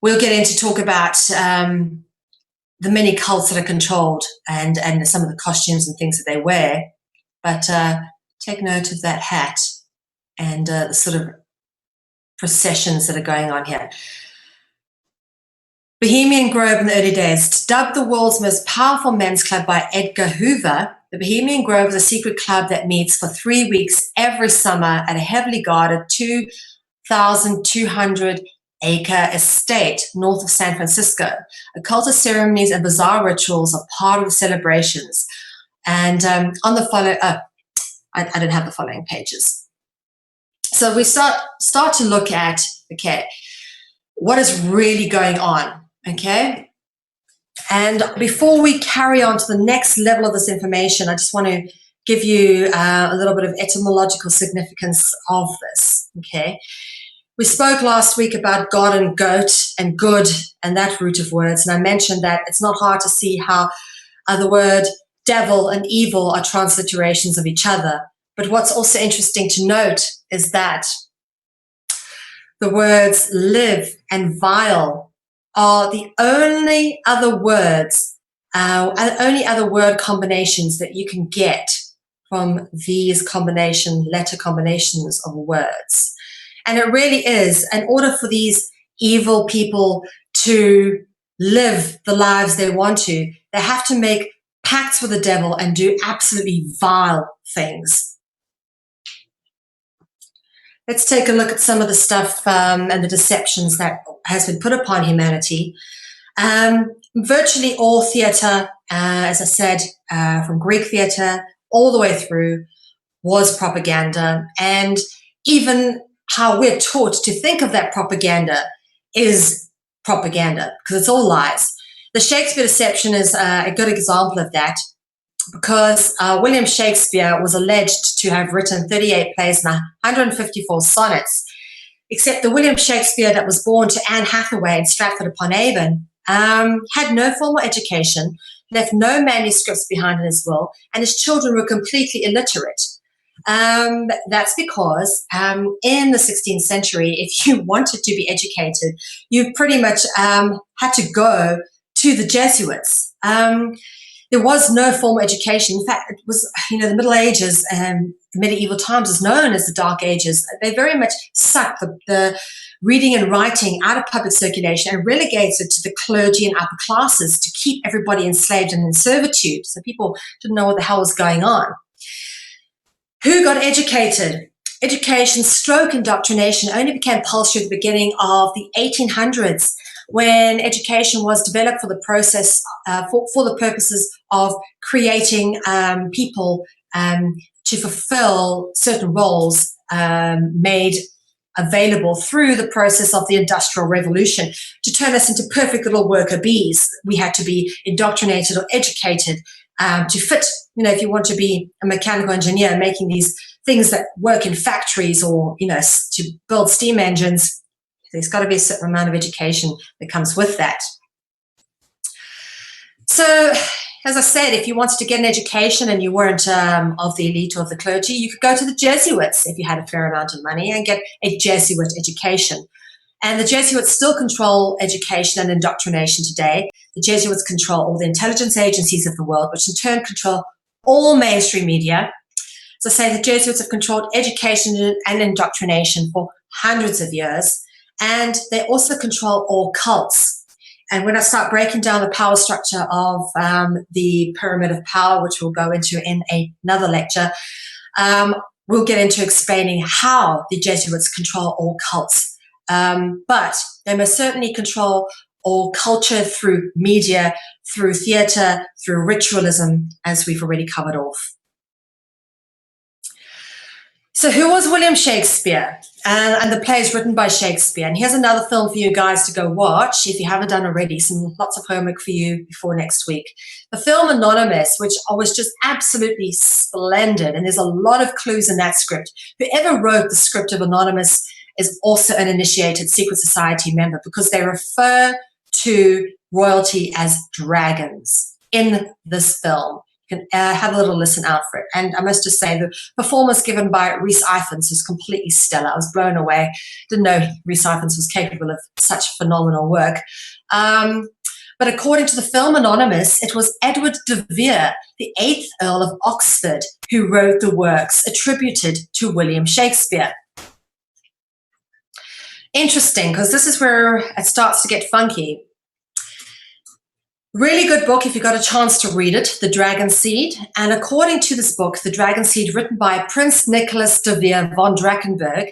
We'll get into talk about the many cults that are controlled and some of the costumes and things that they wear. But take note of that hat and the sort of processions that are going on here. Bohemian Grove in the early days, dubbed the world's most powerful men's club by Edgar Hoover, the Bohemian Grove is a secret club that meets for 3 weeks every summer at a heavily guarded 2,200-acre estate north of San Francisco. Occultist ceremonies and bizarre rituals are part of the celebrations. And on the following, I don't have the following pages. So we start to look at, okay, what is really going on, okay? And before we carry on to the next level of this information, I just want to give you a little bit of etymological significance of this, okay? We spoke last week about God and goat and good and that root of words, and I mentioned that it's not hard to see how the word devil and evil are transliterations of each other. But what's also interesting to note is that the words live and vile are the only other words, only other word combinations that you can get from these letter combinations of words. And it really is, in order for these evil people to live the lives they want to, they have to make pacts with the devil and do absolutely vile things. Let's take a look at some of the stuff and the deceptions that has been put upon humanity. Virtually all theatre, as I said, from Greek theatre all the way through, was propaganda. And even how we're taught to think of that propaganda is propaganda, because it's all lies. The Shakespeare deception is a good example of that, because William Shakespeare was alleged to have written 38 plays and 154 sonnets, except the William Shakespeare that was born to Anne Hathaway in Stratford-upon-Avon had no formal education, left no manuscripts behind in his will, and his children were completely illiterate. That's because in the 16th century, if you wanted to be educated, you pretty much had to go to the Jesuits. There was no formal education. In fact, it was, the Middle Ages and medieval times is known as the Dark Ages. They very much sucked the reading and writing out of public circulation and relegates it to the clergy and upper classes to keep everybody enslaved and in servitude. So people didn't know what the hell was going on. Who got educated? Education stroke indoctrination only became compulsory at the beginning of the 1800s, when education was developed for the process, for the purposes of creating people to fulfill certain roles made available through the process of the Industrial Revolution. To turn us into perfect little worker bees, we had to be indoctrinated or educated to fit, if you want to be a mechanical engineer making these things that work in factories, or, to build steam engines, there's got to be a certain amount of education that comes with that. So, as I said, if you wanted to get an education and you weren't of the elite or of the clergy, you could go to the Jesuits if you had a fair amount of money and get a Jesuit education. And the Jesuits still control education and indoctrination today. The Jesuits control all the intelligence agencies of the world, which in turn control all mainstream media. As I say, the Jesuits have controlled education and indoctrination for hundreds of years. And they also control all cults. And when I start breaking down the power structure of the pyramid of power, which we'll go into in another lecture, we'll get into explaining how the Jesuits control all cults. But they most certainly control all culture through media, through theatre, through ritualism, as we've already covered off. So who was William Shakespeare? And the plays written by Shakespeare. And here's another film for you guys to go watch if you haven't done already. Lots of homework for you before next week. The film Anonymous, which was just absolutely splendid. And there's a lot of clues in that script. Whoever wrote the script of Anonymous is also an initiated secret society member, because they refer to royalty as dragons in this film. You can have a little listen out for it. And I must just say, the performance given by Rhys Ifans was completely stellar. I was blown away. Didn't know Rhys Ifans was capable of such phenomenal work. But according to the film Anonymous, it was Edward de Vere, the 8th Earl of Oxford, who wrote the works attributed to William Shakespeare. Interesting, because this is where it starts to get funky. Really good book if you got a chance to read it, The Dragon Seed. And according to this book, The Dragon Seed, written by Prince Nicholas de Vere von Drakenberg,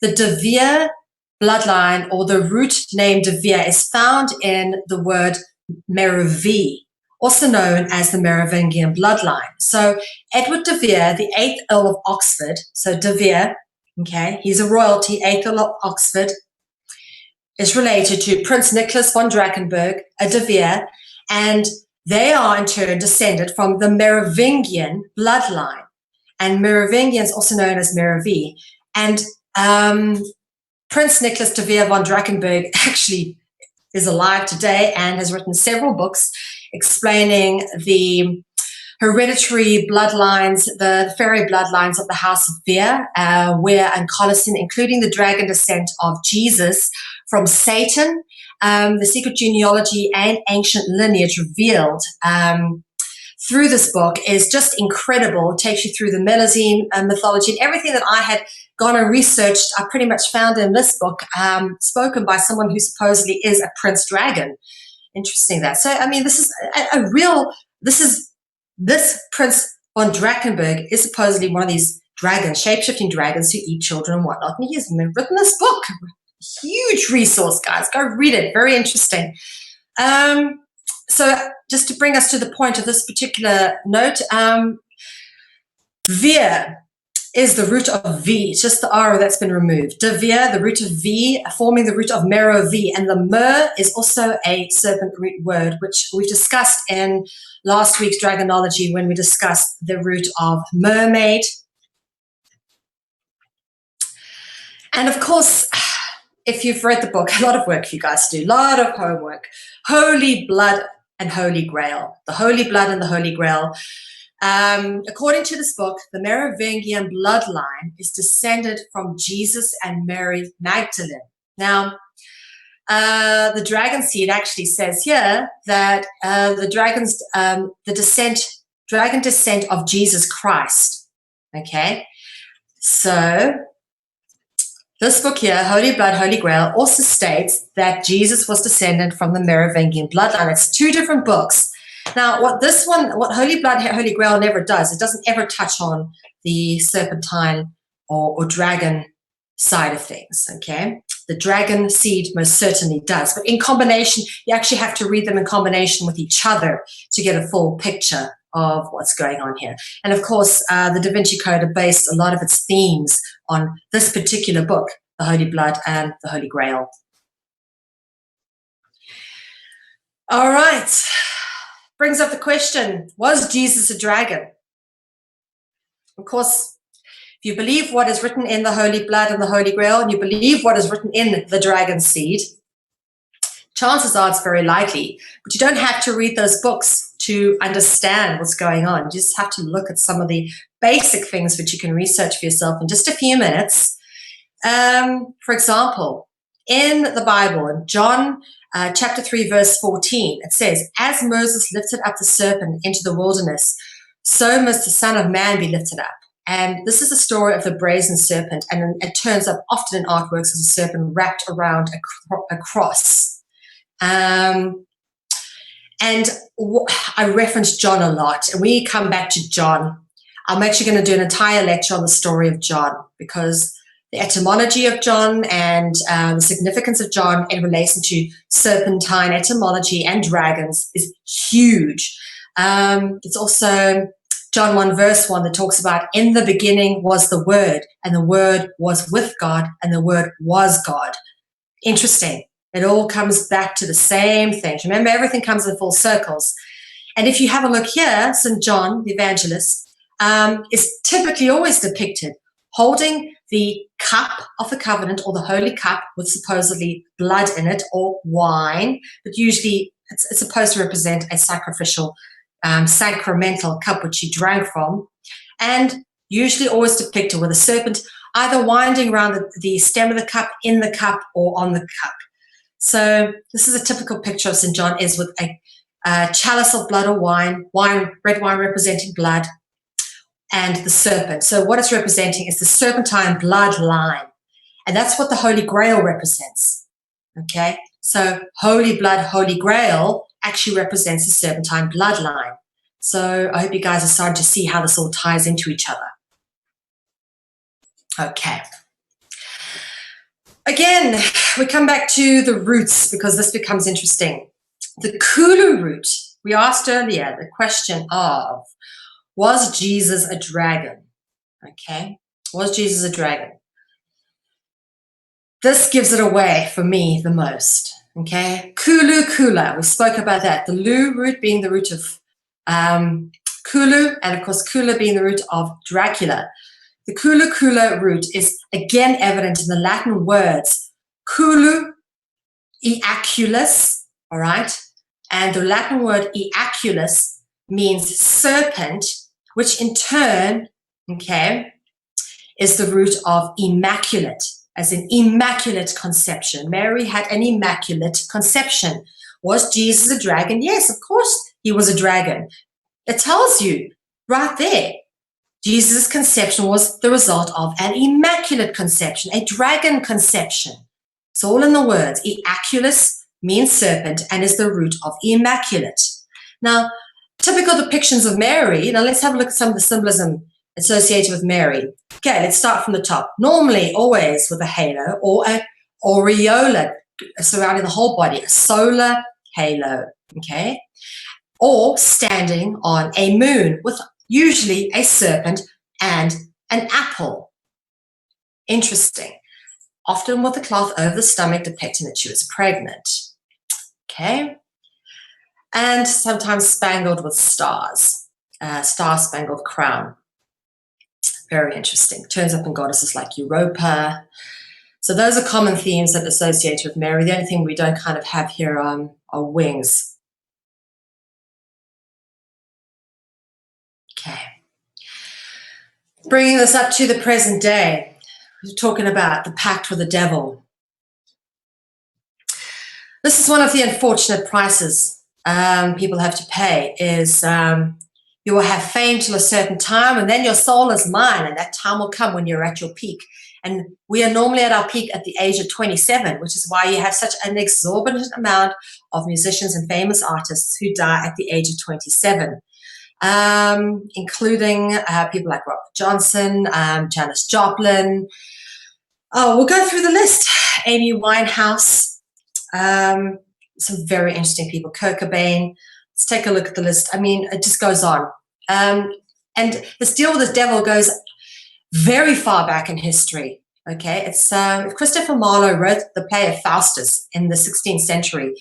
the de Vere bloodline, or the root name de Vere, is found in the word Merovee, also known as the Merovingian bloodline. So Edward de Vere, the 8th Earl of Oxford, so de Vere, okay, he's a royalty, 8th Earl of Oxford, is related to Prince Nicholas von Drakenberg, a de Vere, and they are in turn descended from the Merovingian bloodline. And Merovingian is also known as Merovee. And Prince Nicholas de Vere von Drakenberg actually is alive today and has written several books explaining the hereditary bloodlines, the fairy bloodlines of the House of Vere, Were and Colocyn, including the dragon descent of Jesus from Satan, the secret genealogy and ancient lineage revealed through this book is just incredible. It takes you through the Melusine mythology, and everything that I had gone and researched, I pretty much found in this book, spoken by someone who supposedly is a prince dragon. Interesting that. So, I mean, this is this Prince von Drakenberg is supposedly one of these dragons, shape-shifting dragons who eat children and whatnot. And he has written this book. Huge resource, guys. Go read it. Very interesting. So just to bring us to the point of this particular note, Vere is the root of V. It's just the R that's been removed. De Vere, the root of V, forming the root of Merovee. And the mer is also a serpent root word, which we discussed in last week's Dragonology when we discussed the root of mermaid. And of course, if you've read the book, a lot of work for you guys to do, a lot of homework. Holy blood and Holy Grail. The Holy Blood and the Holy Grail. According to this book, the Merovingian bloodline is descended from Jesus and Mary Magdalene. Now, the dragon seed actually says here that the dragon descent of Jesus Christ. Okay, so this book here, Holy Blood, Holy Grail, also states that Jesus was descended from the Merovingian bloodline. It's two different books. Now, what Holy Blood, Holy Grail never does, it doesn't ever touch on the serpentine or dragon side of things, okay? The dragon seed most certainly does, but in combination, you actually have to read them in combination with each other to get a full picture of what's going on here. And of course, the Da Vinci Code based a lot of its themes on this particular book, the Holy Blood and the Holy Grail. All right. Brings up the question, was Jesus a dragon? Of course, if you believe what is written in the Holy Blood and the Holy Grail, and you believe what is written in the dragon seed, chances are it's very likely. But you don't have to read those books to understand what's going on. You just have to look at some of the basic things that you can research for yourself in just a few minutes. For example, in the Bible, in John chapter 3, verse 14, it says, as Moses lifted up the serpent into the wilderness, so must the Son of Man be lifted up. And this is the story of the brazen serpent, and it turns up often in artworks as a serpent wrapped around a cross. And I reference John a lot, and we come back to John. I'm actually going to do an entire lecture on the story of John, because the etymology of John and the significance of John in relation to serpentine etymology and dragons is huge. It's also John 1 verse 1 that talks about, in the beginning was the Word, and the Word was with God, and the Word was God. Interesting. It all comes back to the same thing. Remember, everything comes in full circles. And if you have a look here, St. John, the evangelist, is typically always depicted holding the cup of the covenant, or the holy cup with supposedly blood in it, or wine, but usually it's supposed to represent a sacrificial, sacramental cup which he drank from, and usually always depicted with a serpent either winding around the stem of the cup, in the cup, or on the cup. So this is a typical picture of St. John, is with a chalice of blood or wine, red wine representing blood, and the serpent. So what it's representing is the serpentine bloodline. And that's what the Holy Grail represents. Okay? So Holy Blood, Holy Grail actually represents the serpentine bloodline. So I hope you guys are starting to see how this all ties into each other. Okay. Again, we come back to the roots, because this becomes interesting. The Kulu root, we asked earlier the question of, was Jesus a dragon? Okay, was Jesus a dragon? This gives it away for me the most. Okay, Kulu Kula, we spoke about that. The Lu root being the root of Kulu, and of course Kula being the root of Dracula. The Kulu Kula root is again evident in the Latin words Kulu eaculus, all right? And the Latin word eaculus means serpent, which in turn, okay, is the root of immaculate, as in immaculate conception. Mary had an immaculate conception. Was Jesus a dragon? Yes, of course he was a dragon. It tells you right there. Jesus' conception was the result of an immaculate conception, a dragon conception. It's all in the words. Eaculus means serpent and is the root of immaculate. Now, typical depictions of Mary. Now, let's have a look at some of the symbolism associated with Mary. Okay, let's start from the top. Normally, always with a halo or an aureola surrounding the whole body, a solar halo, okay? Or standing on a moon with usually a serpent and an apple. Interesting. Often with a cloth over the stomach depicting that she was pregnant. Okay. And sometimes spangled with stars. Star-spangled crown. Very interesting. Turns up in goddesses like Europa. So those are common themes that are associated with Mary. The only thing we don't kind of have here are wings. Bringing this up to the present day, we're talking about the pact with the devil. This is one of the unfortunate prices people have to pay, is you will have fame till a certain time, and then your soul is mine, and that time will come when you're at your peak. And we are normally at our peak at the age of 27, which is why you have such an exorbitant amount of musicians and famous artists who die at the age of 27, including people like Robert Johnson, Janis Joplin. Oh, we'll go through the list. Amy Winehouse, some very interesting people. Kurt Cobain. Let's take a look at the list. I mean, it just goes on. And this deal with the devil goes very far back in history. Okay, it's Christopher Marlowe wrote the play of Faustus in the 16th century,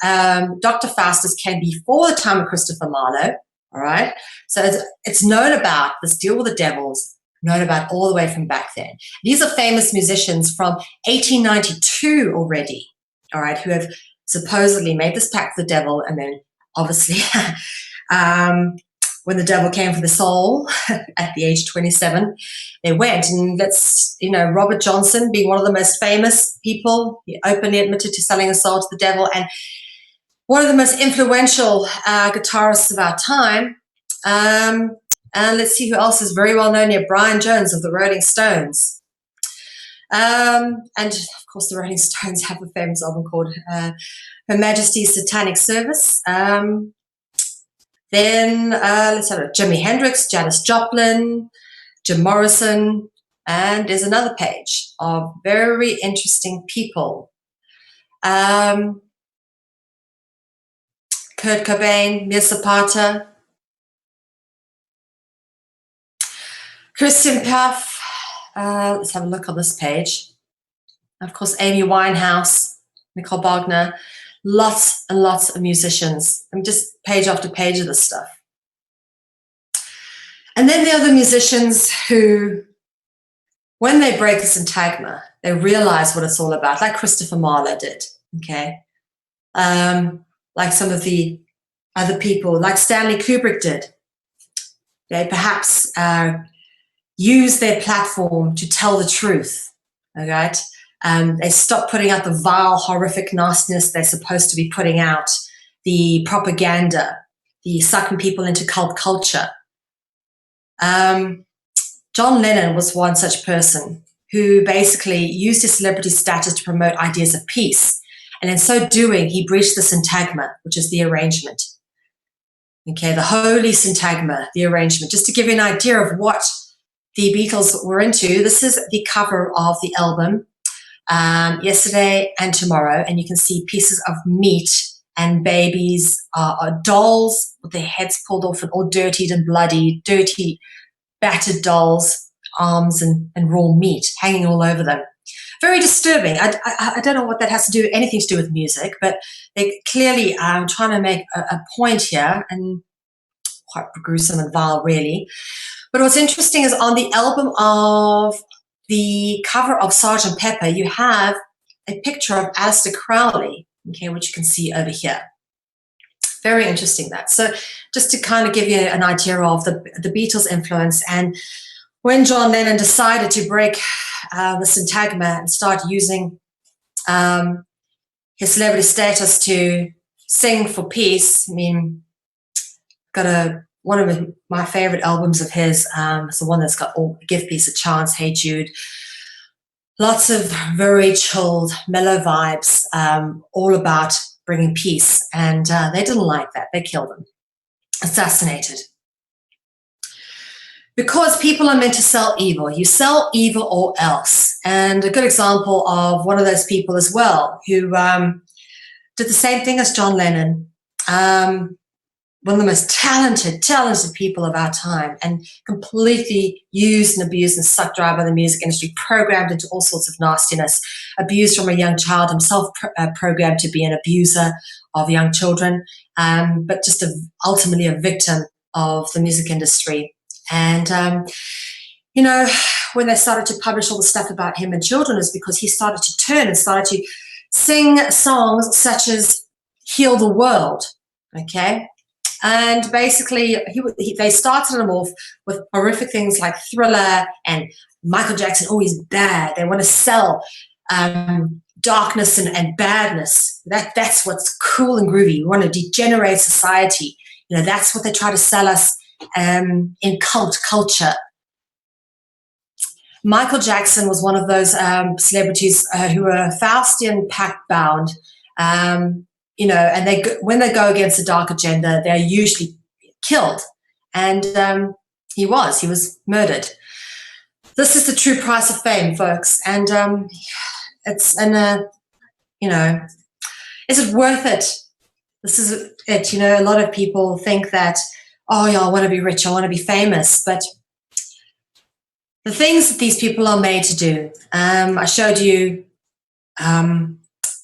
and Dr. Faustus came before the time of Christopher Marlowe. All right, so it's known about this deal with the devils, known about all the way from back then. These are famous musicians from 1892 already. All right, who have supposedly made this pact with the devil, and then obviously when the devil came for the soul at the age of 27, they went. And that's, Robert Johnson being one of the most famous people, he openly admitted to selling a soul to the devil, and one of the most influential guitarists of our time. And let's see who else is very well known here. Brian Jones of the Rolling Stones. And of course, the Rolling Stones have a famous album called Her Majesty's Satanic Service. Then let's have it. Jimi Hendrix, Janis Joplin, Jim Morrison, and there's another page of very interesting people. Kurt Cobain, Mir Zapata, Christian Puff. Let's have a look on this page. Of course, Amy Winehouse, Nicole Bogner. Lots and lots of musicians. I'm just page after page of this stuff. And then there are the musicians who, when they break the syntagma, they realize what it's all about, like Christopher Marlowe did, okay? Like some of the other people, like Stanley Kubrick did. They perhaps use their platform to tell the truth, all right? They stop putting out the vile, horrific nastiness they're supposed to be putting out, the propaganda, the sucking people into cult culture. John Lennon was one such person who basically used his celebrity status to promote ideas of peace. And in so doing, he breached the syntagma, which is the arrangement. Okay, the holy syntagma, the arrangement. Just to give you an idea of what the Beatles were into, this is the cover of the album, Yesterday and Tomorrow, and you can see pieces of meat and babies, dolls with their heads pulled off and all dirtied and bloody, dirty, battered dolls, arms and raw meat hanging all over them. Very disturbing. I don't know what that has to do, anything to do with music, but they clearly are trying to make a point here, and quite gruesome and vile, really. But what's interesting is on the album of the cover of Sgt. Pepper, you have a picture of Aleister Crowley, okay, which you can see over here. Very interesting, that. So just to kind of give you an idea of the Beatles' influence, and when John Lennon decided to break the syntagma and start using his celebrity status to sing for peace, I mean, one of my favorite albums of his is the one that's got Give Peace a Chance, Hey Jude. Lots of very chilled, mellow vibes, all about bringing peace. And they didn't like that. They killed him, assassinated. Because people are meant to sell evil. You sell evil or else. And a good example of one of those people as well, who did the same thing as John Lennon. One of the most talented people of our time, and completely used and abused and sucked dry by the music industry, programmed into all sorts of nastiness, abused from a young child, himself programmed to be an abuser of young children, but just ultimately a victim of the music industry. And, when they started to publish all the stuff about him and children, is because he started to turn and started to sing songs such as Heal the World, okay? And basically, they started him off with horrific things like Thriller and Michael Jackson, always bad. They want to sell darkness and badness. That's what's cool and groovy. We want to degenerate society. That's what they try to sell us in cult culture. Michael Jackson was one of those celebrities who were Faustian pact-bound, and when they go against a dark agenda, they're usually killed. And he was murdered. This is the true price of fame, folks. And is it worth it? This is it. A lot of people think that, oh, yeah, I want to be rich, I want to be famous. But the things that these people are made to do, I showed you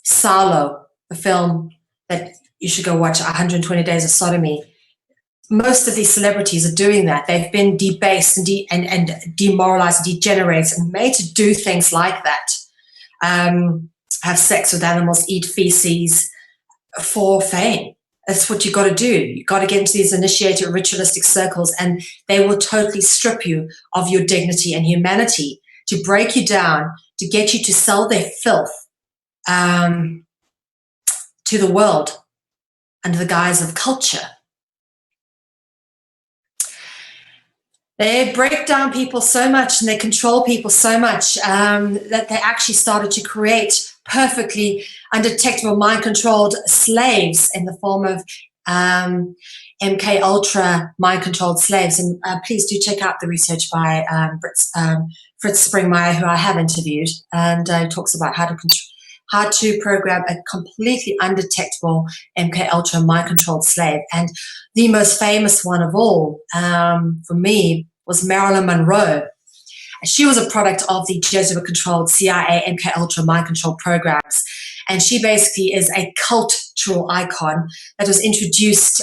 Salo, the film that you should go watch, 120 Days of Sodomy. Most of these celebrities are doing that. They've been debased and demoralized, degenerated, and made to do things like that. Have sex with animals, eat feces for fame. That's what you got to do. You got to get into these initiated ritualistic circles, and they will totally strip you of your dignity and humanity, to break you down, to get you to sell their filth to the world under the guise of culture. They break down people so much and they control people so much that they actually started to create perfectly undetectable, mind-controlled slaves in the form of MK Ultra mind-controlled slaves. And please do check out the research by Fritz Springmeier, who I have interviewed, and talks about how to program a completely undetectable MK Ultra mind-controlled slave. And the most famous one of all, for me, was Marilyn Monroe. She was a product of the Jesuit-controlled CIA MK Ultra mind-control programs. And she basically is a cultural icon that was introduced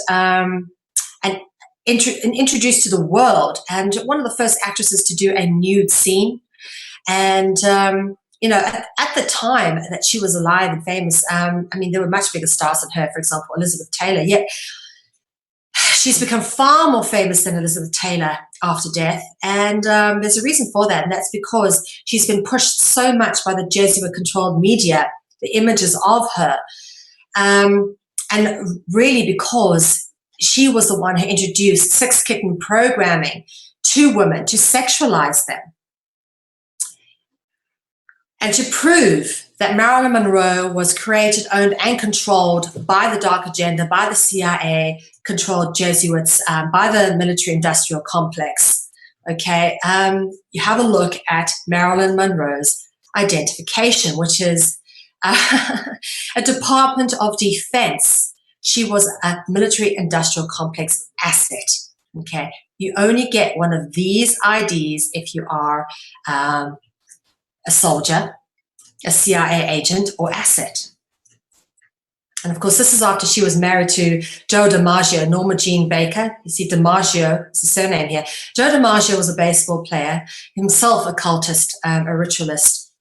introduced to the world, and one of the first actresses to do a nude scene. And at the time that she was alive and famous, there were much bigger stars than her. For example, Elizabeth Taylor. Yet she's become far more famous than Elizabeth Taylor after death, and there's a reason for that, and that's because she's been pushed so much by the Jesuit-controlled media, the images of her, and really because she was the one who introduced sex kitten programming to women to sexualize them. And to prove that Marilyn Monroe was created, owned, and controlled by the dark agenda, by the CIA, controlled Jesuits, by the military-industrial complex, okay, you have a look at Marilyn Monroe's identification, which is a Department of Defense. She was a military-industrial complex asset, okay? You only get one of these IDs if you are a soldier, a CIA agent, or asset. And of course, this is after she was married to Joe DiMaggio, Norma Jean Baker. You see DiMaggio, it's the surname here. Joe DiMaggio was a baseball player, himself a cultist, a ritualist.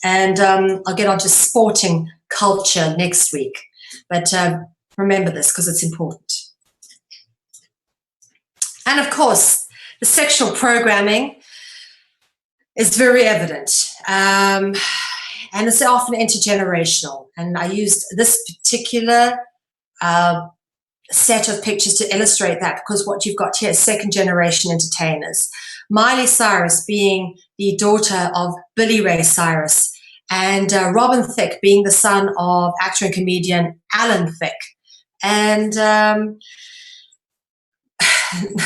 And I'll get onto sporting culture next week. But remember this because it's important. And of course, the sexual programming is very evident. And it's often intergenerational. And I used this particular set of pictures to illustrate that, because what you've got here is second-generation entertainers. Miley Cyrus being the daughter of Billy Ray Cyrus, and Robin Thicke being the son of actor and comedian Alan Thicke. And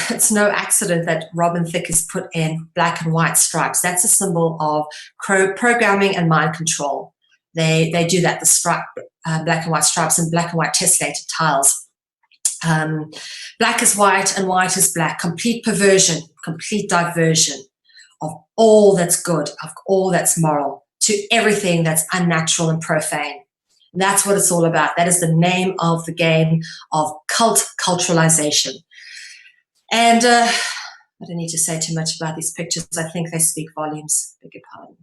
it's no accident that Robin Thicke is put in black and white stripes. That's a symbol of programming and mind control. They do that, the stripe, black and white stripes and black and white tessellated tiles. Black is white and white is black. Complete perversion, complete diversion of all that's good, of all that's moral, to everything that's unnatural and profane. That's what it's all about. That is the name of the game of culturalization. And I don't need to say too much about these pictures. I think they speak volumes. Beg your pardon.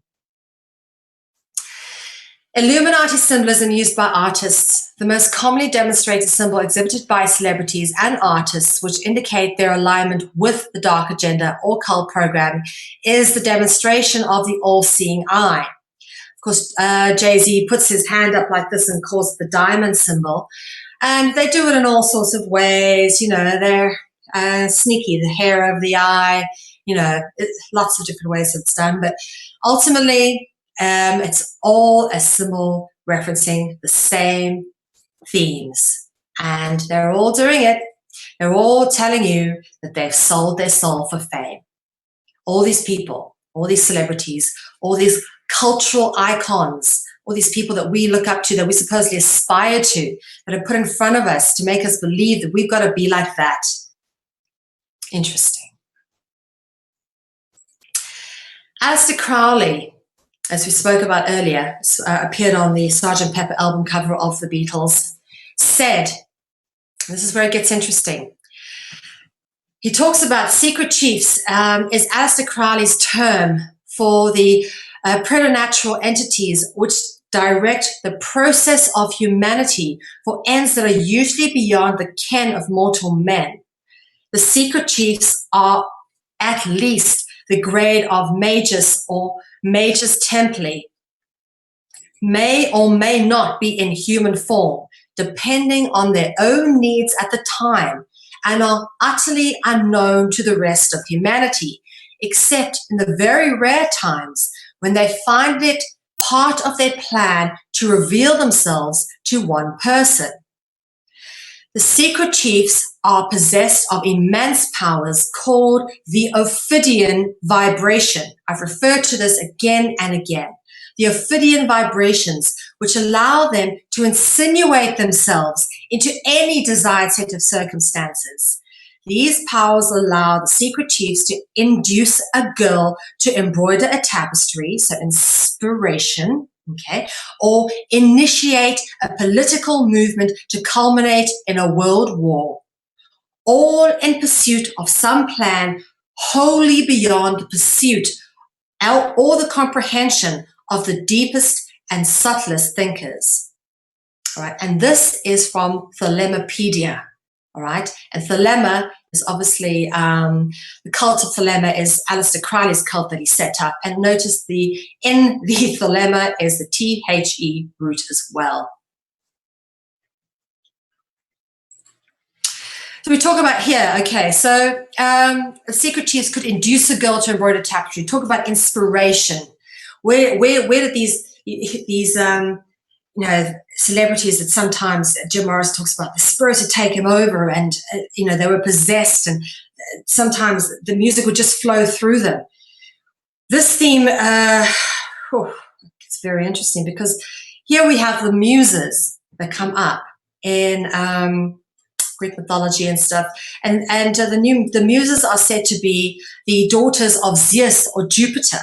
Illuminati symbolism used by artists. The most commonly demonstrated symbol exhibited by celebrities and artists, which indicate their alignment with the dark agenda or cult program, is the demonstration of the all-seeing eye. Of course, Jay-Z puts his hand up like this and calls it the diamond symbol. And they do it in all sorts of ways. You know, they're sneaky, the hair over the eye, you know, lots of different ways it's done. But ultimately, it's all a symbol referencing the same themes. And they're all doing it. They're all telling you that they've sold their soul for fame. All these people, all these celebrities, all these cultural icons, all these people that we look up to, that we supposedly aspire to, that are put in front of us to make us believe that we've got to be like that. Interesting. Aleister Crowley, as we spoke about earlier, appeared on the Sgt. Pepper album cover of the Beatles, said, this is where it gets interesting. He talks about secret chiefs is Aleister Crowley's term for the preternatural entities which direct the process of humanity for ends that are usually beyond the ken of mortal men. The secret chiefs are at least the grade of magus or magus templi, may or may not be in human form, depending on their own needs at the time, and are utterly unknown to the rest of humanity, except in the very rare times when they find it part of their plan to reveal themselves to one person. The secret chiefs are possessed of immense powers called the Ophidian vibration. I've referred to this again and again. The Ophidian vibrations, which allow them to insinuate themselves into any desired set of circumstances. These powers allow the secret chiefs to induce a girl to embroider a tapestry, so inspiration, okay, or initiate a political movement to culminate in a world war, all in pursuit of some plan wholly beyond the pursuit or the comprehension of the deepest and subtlest thinkers. All right, and this is from Thelemopedia. All right, and Thelema is obviously the cult of Thelema is Aleister Crowley's cult that he set up. And notice in the Thelema is the THE root as well. So we talk about here, okay, so the secret chiefs could induce a girl to embroider tapestry. Talk about inspiration. Where did these celebrities that sometimes Jim Morris talks about, the spirits had taken over and, they were possessed, and sometimes the music would just flow through them. This theme, it's very interesting because here we have the muses that come up in Greek mythology and stuff, and the muses are said to be the daughters of Zeus or Jupiter.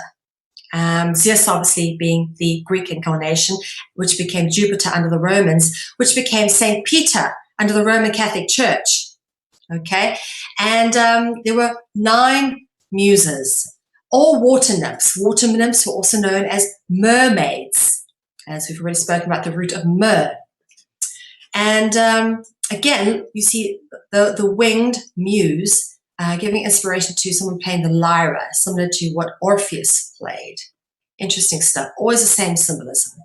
Zeus obviously being the Greek incarnation, which became Jupiter under the Romans, which became Saint Peter under the Roman Catholic Church. Okay, and there were 9 muses, all water nymphs. Water nymphs were also known as mermaids, as we've already spoken about the root of myrrh. And again, you see the winged muse giving inspiration to someone playing the lyra, similar to what Orpheus played. Interesting stuff. Always the same symbolism.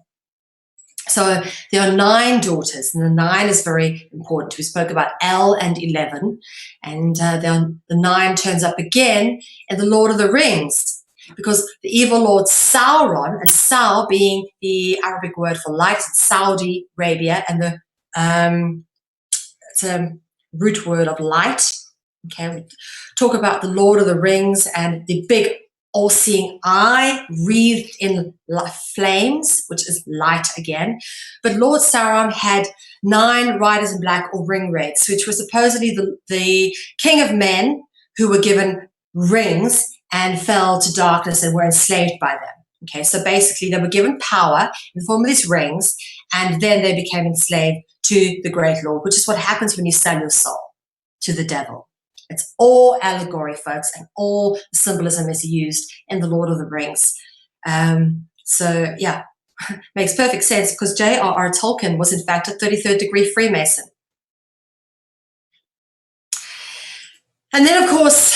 So there are 9 daughters, and the 9 is very important. We spoke about El and 11, and the 9 turns up again in The Lord of the Rings, because the evil lord Sauron, and Sau being the Arabic word for light, it's Saudi Arabia, and it's a root word of light. Okay, we talk about the Lord of the Rings and the big all-seeing eye wreathed in flames, which is light again. But Lord Sauron had 9 riders in black or ring wraiths, which were supposedly the king of men who were given rings and fell to darkness and were enslaved by them. Okay, so basically they were given power in the form of these rings, and then they became enslaved to the great Lord, which is what happens when you sell your soul to the devil. It's all allegory, folks, and all symbolism is used in The Lord of the Rings. So, yeah, makes perfect sense because J.R.R. Tolkien was in fact a 33rd degree Freemason. And then, of course,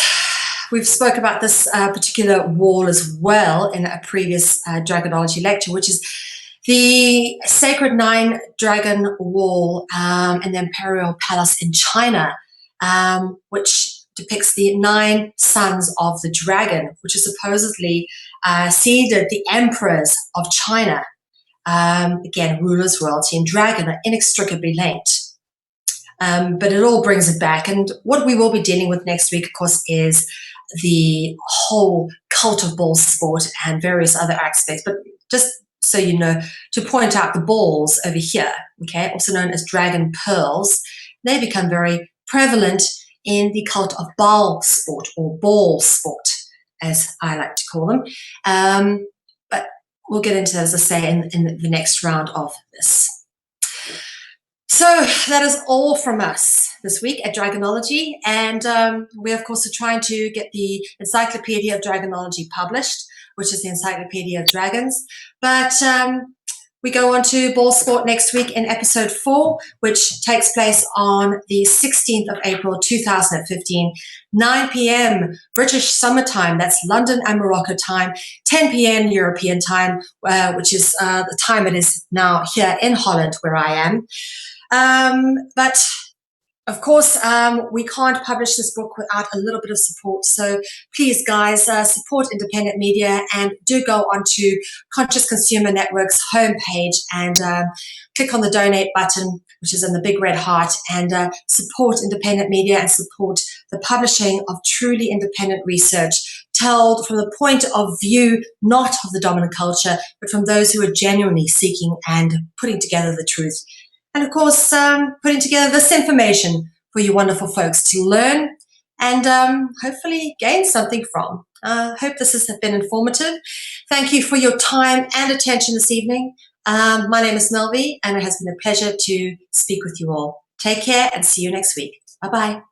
we've spoke about this particular wall as well in a previous Dragonology lecture, which is the Sacred Nine Dragon Wall in the Imperial Palace in China, which depicts the 9 sons of the dragon, which is supposedly seeded the emperors of China. Again, rulers, royalty, and dragon are inextricably linked. But it all brings it back. And what we will be dealing with next week, of course, is the whole cult of ball sport and various other aspects. But just so you know, to point out the balls over here, okay, also known as dragon pearls, they become very prevalent in the cult of ball sport or ball sport, as I like to call them. But we'll get into, as I say, in the next round of this. So that is all from us this week at Dragonology, and we of course are trying to get the Encyclopedia of Dragonology published, which is the Encyclopedia of Dragons, but we go on to ball sport next week in episode 4, which takes place on the 16th of April 2015, 9 p.m. British summertime, that's London and Morocco time, 10 p.m. European time, which is the time it is now here in Holland where I am. But of course, we can't publish this book without a little bit of support. So please, guys, support independent media and do go onto Conscious Consumer Network's homepage and click on the donate button, which is in the big red heart, and support independent media and support the publishing of truly independent research told from the point of view not of the dominant culture, but from those who are genuinely seeking and putting together the truth. And of course, putting together this information for you wonderful folks to learn and hopefully gain something from. Hope this has been informative. Thank you for your time and attention this evening. My name is Melvi, and it has been a pleasure to speak with you all. Take care and see you next week. Bye-bye.